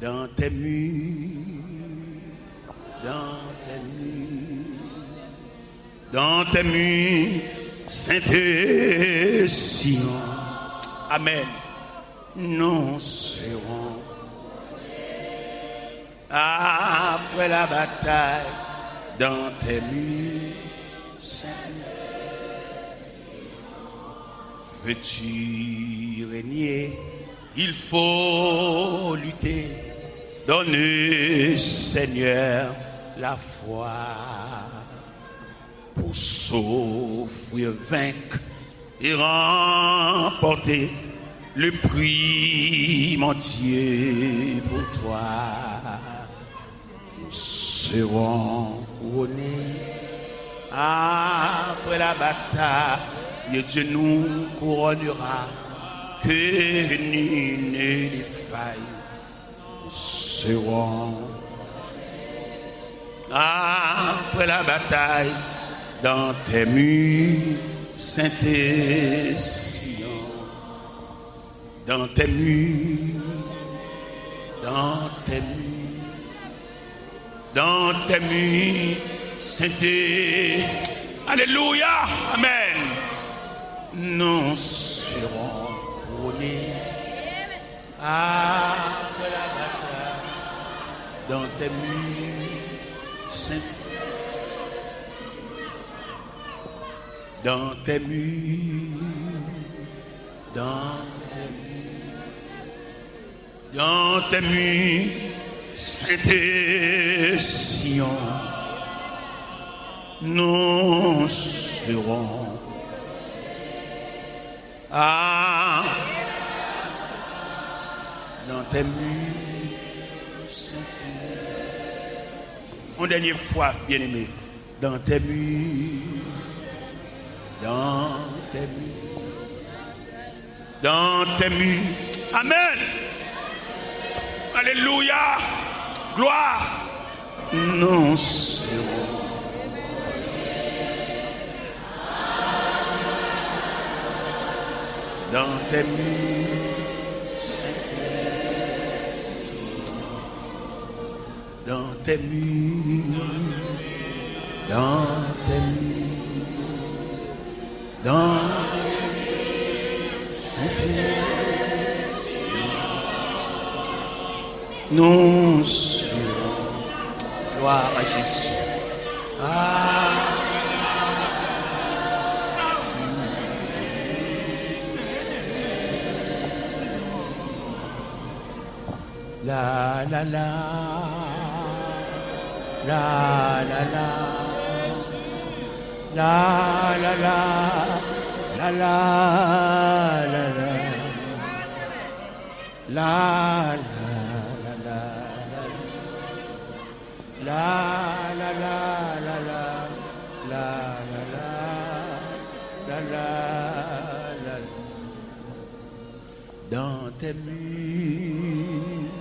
Dans tes murs, dans tes murs, dans tes murs, sainteté, Sion. Amen. Nous serons après la bataille dans tes murs, sainteté. Veux-tu régner? Il faut lutter. Donne, Seigneur, la foi pour souffrir, vaincre et remporter le prix entier pour toi. Nous serons couronnés après la bataille. Et Dieu nous couronnera, que nul ne défaille. Nous serons après la bataille dans tes murs, sainteté, Sion. Dans tes murs, dans tes murs, dans tes murs, sainteté. Alléluia, amen. Nous serons couronnés après la bataille dans tes murs, sainteté. Dans tes murs, dans tes murs, dans tes murs, sainteté, Sion. Nous serons dans tes murs, sainteté. Une dernière fois, bien-aimé, dans tes murs, dans tes murs, dans tes murs. Amen. Alléluia. Gloire. Nous serons dans tes murs, sainteté, dans tes murs, dans tes murs, dans tes murs, sainteté, nous serons, gloire à Jésus. La la la, la la la, la la la, la la la, la la la, la la la, la la la, la. Dans tes murs,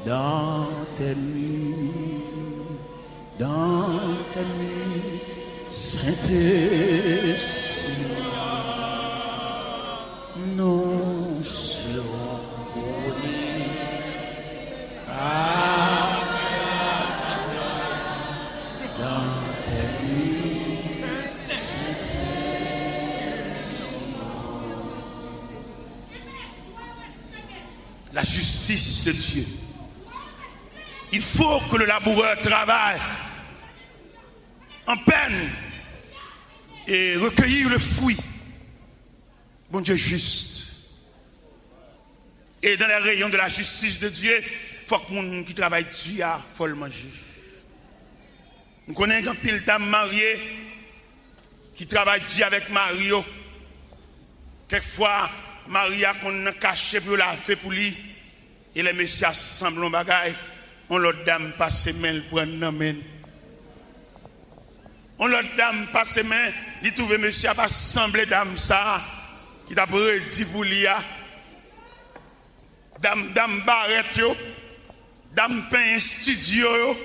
dans tes murs, dans tes murs, sainteté, nous serons unis. justice de Dieu. Il faut que le laboureur travaille en peine et recueillir le fruit. Bon Dieu juste. Et dans les rayons de la justice de Dieu, il faut que les gens qui travaillent Dieu, il faut le manger. Nous connaissons un pile d'âmes mariées qui travaillent Dieu avec Mario. Quelquefois, Maria qu'on a caché pour la fait pour lui. Et les messieurs assemblent en bagaille. On l'autre dame passe main, prendre la main. On l'autre dame passe main, il trouve monsieur pas semblé dame ça. Qui t'a prédit pour lui. Dame barrette yo. Dame pain studio yo.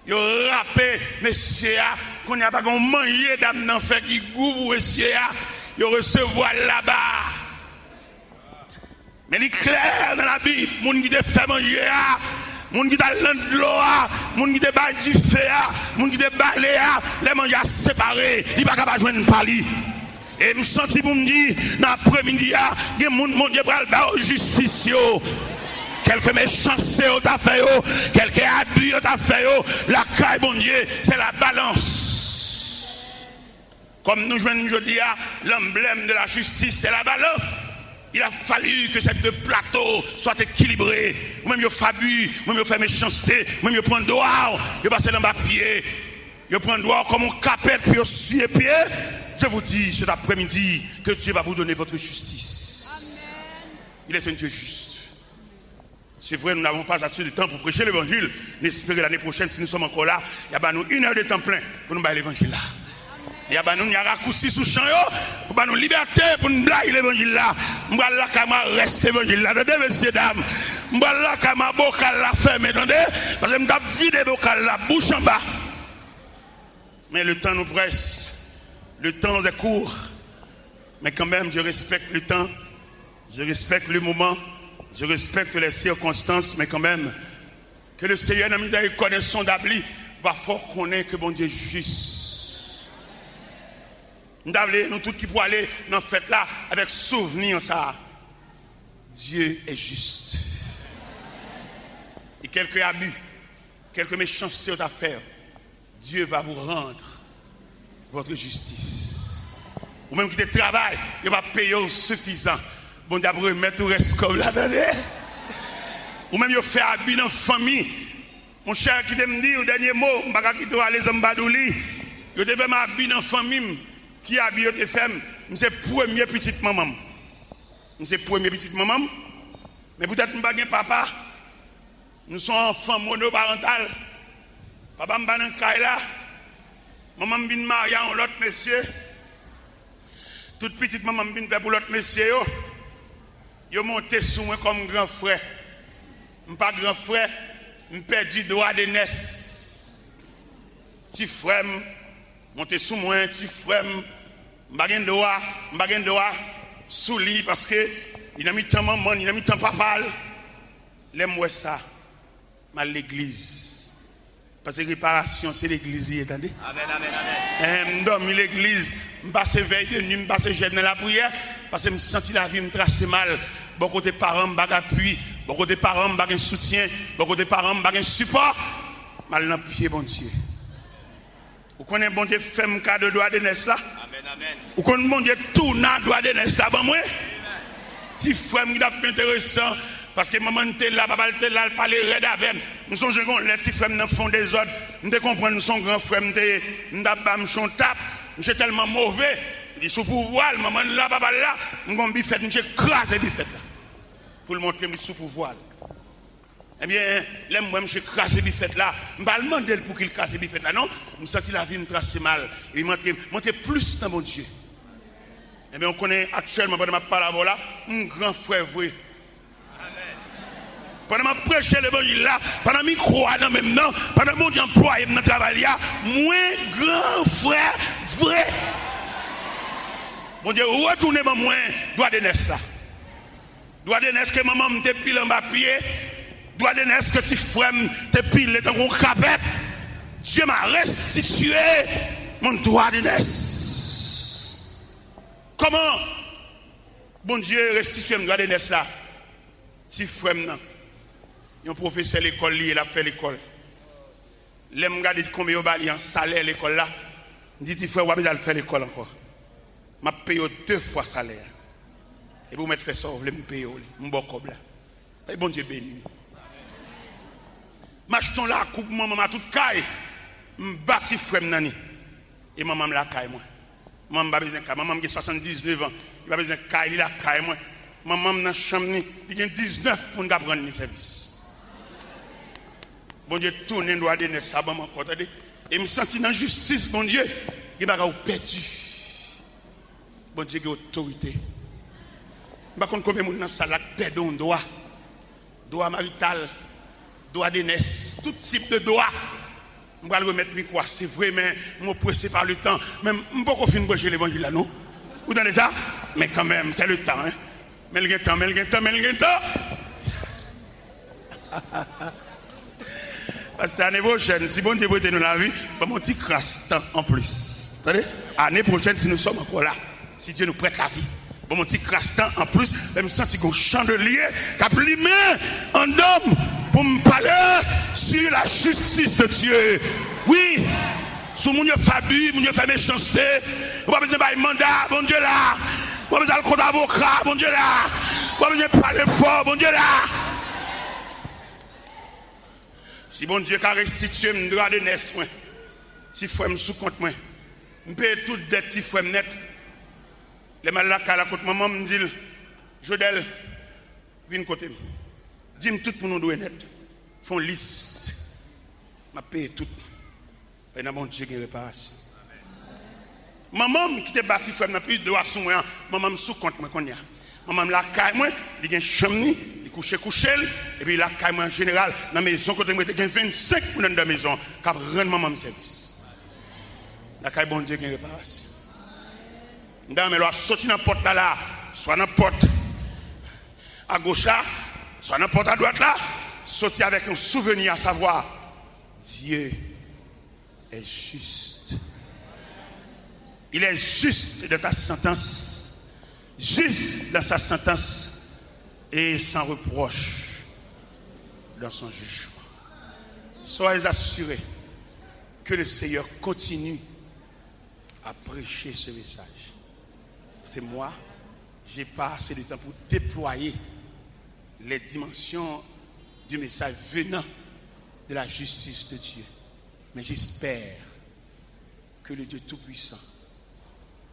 Yo rappé monsieur qu'on n'y a pas qu'on manger dame nan fait qui goût monsieur yo recevoir là-bas. Mais il est clair dans la Bible, moun qui te fait manger moun qui t'a de l'eau moun qui te bail du feu moun qui te balé les manger séparés, il pas capable joindre pali. Et me senti pour me dire dans l'après-midi il y a moun mon Dieu pral ba justice yo. Quelques méchancetés au t'a fait, quelques abus au t'a fait, la caille, bon Dieu, c'est la balance. Comme nous jouons aujourd'hui, l'emblème de la justice, c'est la balance. Il a fallu que ces deux plateaux soient équilibrés. Même il fait abus, même il fait méchanceté, même il prend doigt, il passe dans bas pied, il prend doigt comme un capet, puis il suit pied. Je vous dis cet après-midi que Dieu va vous donner votre justice. Amen. Il est un Dieu juste. C'est vrai, nous n'avons pas assez de temps pour prêcher l'évangile. N'espérez l'année prochaine, si nous sommes encore là, il y a nous 1 heure de temps plein pour nous bailler l'évangile là. Il y a nous raccourci sous champ pour nous liberté pour nous blaguer l'évangile là. Nous là comme reste l'évangile là. Attendez, messieurs dames. Nous là comme bocal la ferme, attendez, parce que nous avons vidé bocal la bouche en bas. Mais le temps nous presse. Le temps est court. Mais quand même, je respecte le temps. Je respecte le moment. Je respecte les circonstances, mais quand même, que le Seigneur dans la miséricorde insondable va fort connaître que bon Dieu est juste. Nous tous qui pour aller dans cette fête là avec souvenir ça. Dieu est juste. Et quelques abus, quelques méchancetés à faire, Dieu va vous rendre votre justice. Ou même qui te travaille, il va payer au suffisant. Bon Dieu, pour remettre tout reste comme là, ou même il fait abus dans la famille. Mon cher qui te me dit, au dernier mot, je ne vais pas quitter les Zambadouli. Je te fais ma abus dans la famille. Qui a abus, je te fais, c'est première petite maman. C'est première petite maman. Mais peut-être que je ne suis pas papa. Nous sommes enfants monoparentaux. Papa m'a dans le là. Maman m'a marié à l'autre monsieur. Toute petite maman m'a fait pour l'autre monsieur. Yo monté sous moi comme grand frère. Je pas grand frère, je perdu droit de naissance. Petit frère, monté sous moi, petit frère, je pas droit sous lui parce que il a mis tant maman, il a mis tant papa. L'aime moi ça, mal l'église. Parce que réparation c'est l'église, attendez. Amen, amen, amen. Je dormi l'église, je passe veille de nuit, je passe jeûne dans la prière parce que je me sens la vie me tracer mal. Beaucoup de parents m'ont appui, beaucoup de parents m'ont soutien, beaucoup de parents m'ont support. Mal dans pied bon Dieu. Vous connaissez bon Dieu fait un cas de droit de naissance là? Amen, amen. Vous connaissez bon Dieu tout dans droit de naissance là bon moi? Petit frère qui est intéressant parce que maman était là, papa était là, elle parlait raide avec. Nous sommes les petits frères dans fond des autres. Nous comprenons nous sommes grands frères, nous avons son tape, nous sommes tellement mauvais. Il est sous pouvoir, maman là, papa là, nous avons bifet, nous avons écrasé bifet là. Pour le montrer sous pouvoir. Eh bien, là, moi, je crasse bifet là. Je ne vais pas demander pour qu'il casse bifet là, non. Je sens la vie me trace mal. Et il montre plus dans mon Dieu. Eh bien, on connaît actuellement, pendant ma parole là, un grand frère vrai. Pendant ma prêcher l'évangile là, pendant que je crois dans même nom, pendant que mon Dieu emploie dans le travail là, moi, grand frère vrai. Mon Dieu, retournez moi, droit de naissance là. Doit de naissance que maman me pile en bas pied. Doit de naissance que petit frère te pile dans mon capet. Dieu m'a restitué mon droit de naissance. Comment bon Dieu restitue mon droit de naissance là? Petit frère, un professeur à l'école, il a fait l'école. Je regarde combien il y a un salaire à l'école là. Je dis, petit frère, vous avez faire l'école encore. Je paye 2 fois salaire. Et vous mettez fait ça, vous voulez me payer. Je suis bon là. Et bon Dieu béni. Je suis là, coupe maman, tout caille. Je bâtis frère nani. Et maman la caille moi. Maman a besoin de caille. Maman a 79 ans. Il a besoin de caille, il a caille moi. Maman dans la chambre, il a 19 pour nous prendre le service. Bon Dieu, tourne doit donner ça, maman. Et me sentis dans la justice, bon Dieu, il m'a perdu. Bon Dieu, il a autorité. Je ne sais pas combien de gens dans la salle perdent droit. Droit marital, droit d'aînesse, tout type de droit. Je vais remettre mes quoi. C'est vrai, mais je suis pressé par le temps. Même, je ne peux pas finir de l'évangile là, non? Vous entendez ça? Mais quand même, c'est le temps. Hein? Mais le temps, mais le temps, mais le temps. Parce que l'année prochaine, si bon Dieu veut nous la vie, on va un petit crasse temps en plus. Vous entendez? L'année prochaine, si nous sommes encore là, si Dieu nous prête la vie, on va un petit crasse temps en plus, même senti qu'on chandelier, qui a plumé en homme pour me parler sur la justice de Dieu. Oui, sur mon famille, mon fait méchanceté, on va besoin de mandat, bon Dieu là. On va besoin de compte avocat, bon Dieu là. On va besoin de parler fort, bon Dieu là. Si bon Dieu a restitué mon droit de naissance, si frère me sous compte moi, je paye toutes des petits frères net. Les malades à la côte maman me dit, Jodel, viens côté. Dis-moi tout pour nous doit net. Font liste. Je paye tout. Et dans mon Dieu qui réparation. Maman qui te bâti frère n'a plus de droit sur moi. Maman me sous compte moi qu'on y a. Maman la caille moi, il y a une chambre, il couche et puis la caille moi en général dans la maison côté moi il y a 25 pour dans la maison qui rend maman service. La caille bon Dieu qui réparation. Dans mais là sorti dans porte là, soit dans porte à gauche là, soit dans porte à droite là, sorti avec un souvenir à savoir Dieu est juste. Il est juste dans ta sentence, juste dans sa sentence et sans reproche dans son jugement. Soyez assurés que le Seigneur continue à prêcher ce message. C'est moi, je n'ai pas assez de temps pour déployer les dimensions du message venant de la justice de Dieu. Mais j'espère que le Dieu Tout-Puissant,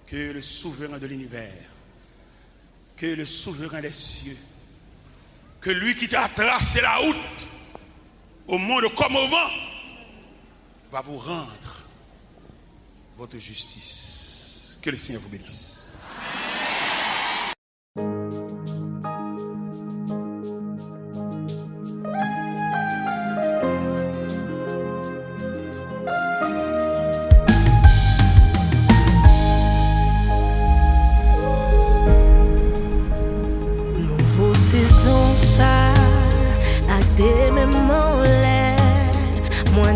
que le souverain de l'univers, que le souverain des cieux, que lui qui t'a tracé la route au monde comme au vent, va vous rendre votre justice. Que le Seigneur vous bénisse.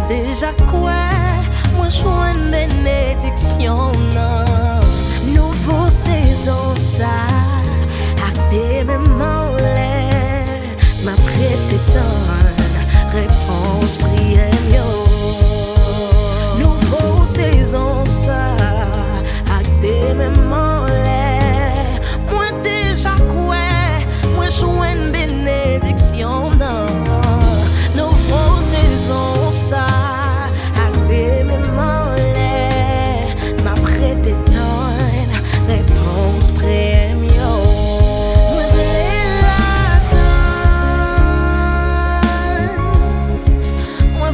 Déjà quoi, moi je une bénédiction, non. Nouveau saison ça, à des moments ma prête donne réponse prière. Nouveau saison ça, à des moments moi déjà quoi, moi je une bénédiction, non. Nouveau saison ça. Réponse premium. Moi,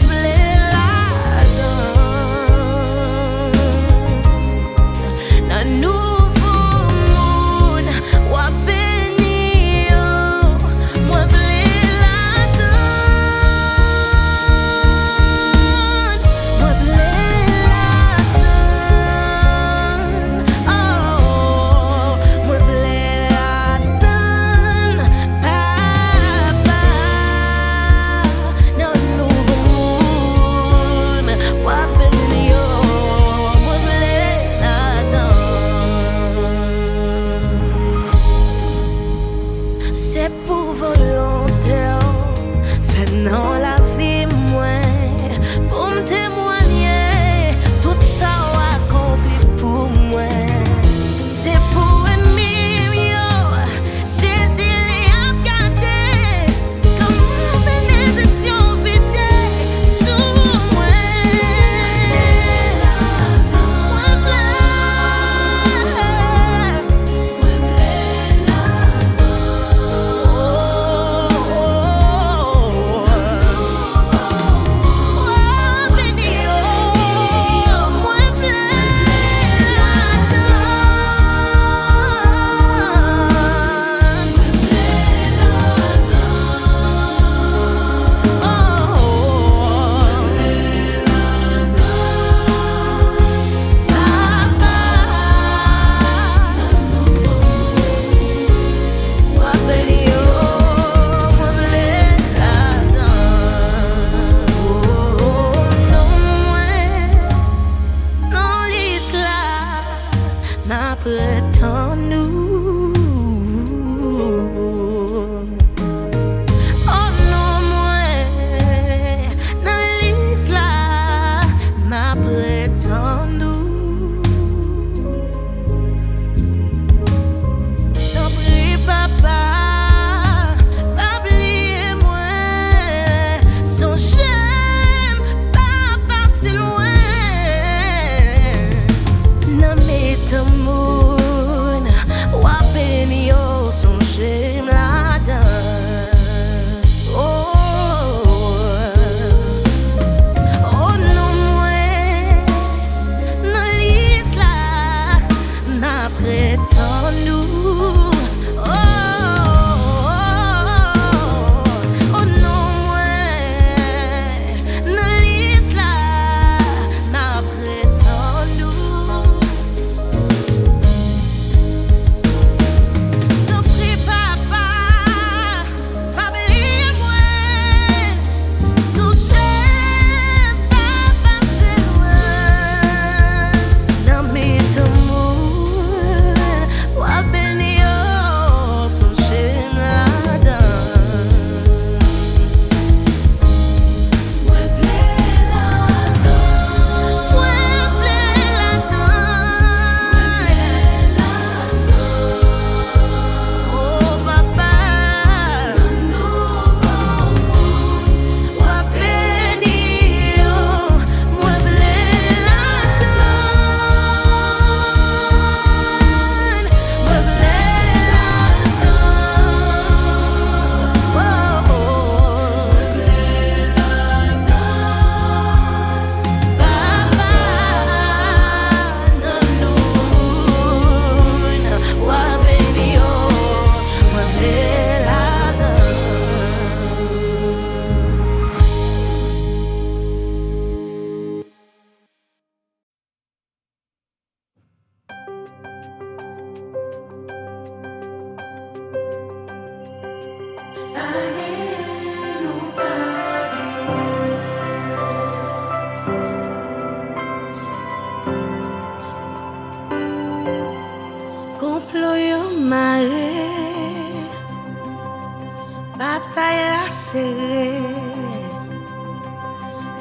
espérer.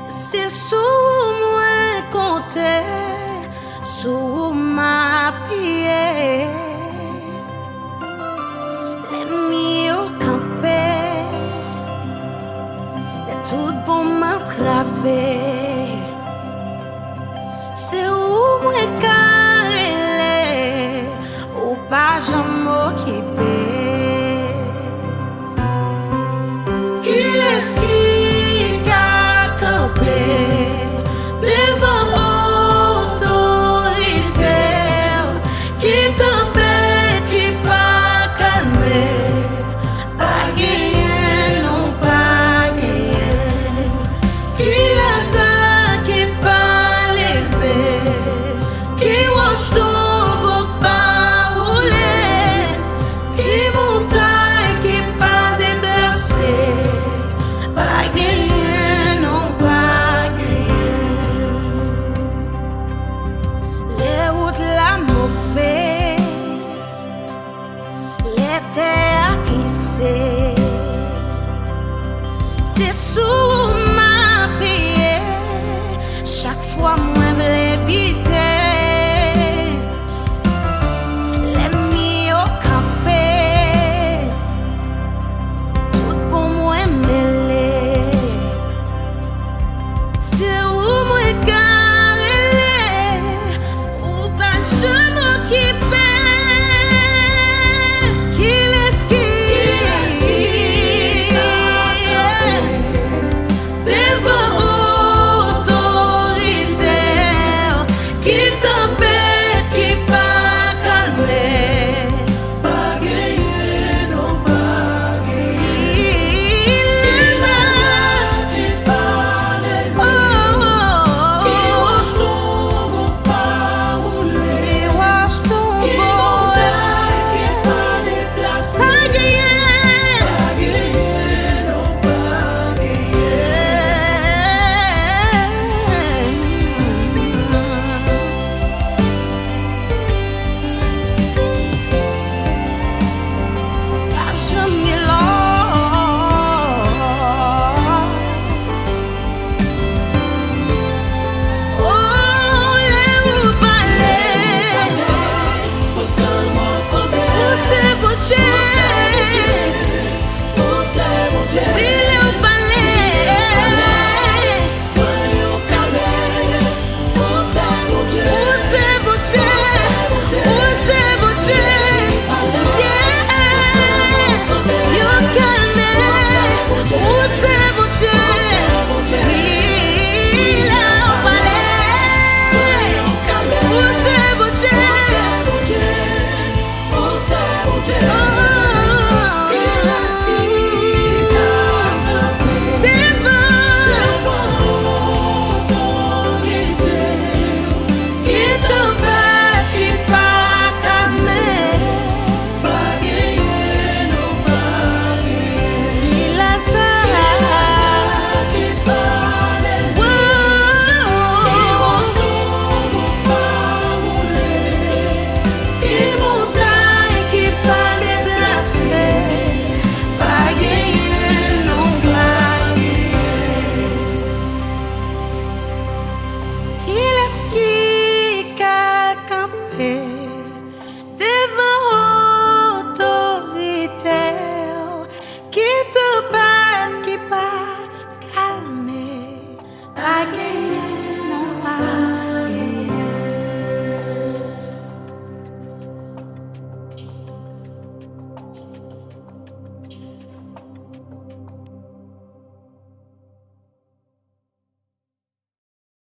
C'est sous moi compter, sous ma pied. L'ennemi au campé, les tout bon m'entraver. C'est où moi carré, ou pas j'en m'occuper. Qui est-ce qui a campé devant autorité, qui tempête, qui pas calmé, pas gagné, non pas gagné. Qui est ça qui pas levé, qui wash tout pas roulé, qui montagne qui pas déplacé, pas gagné, non pas gagné. Les routes la mauvaise, les terres glissées, c'est sous ma pied. Chaque fois moi me l'habite.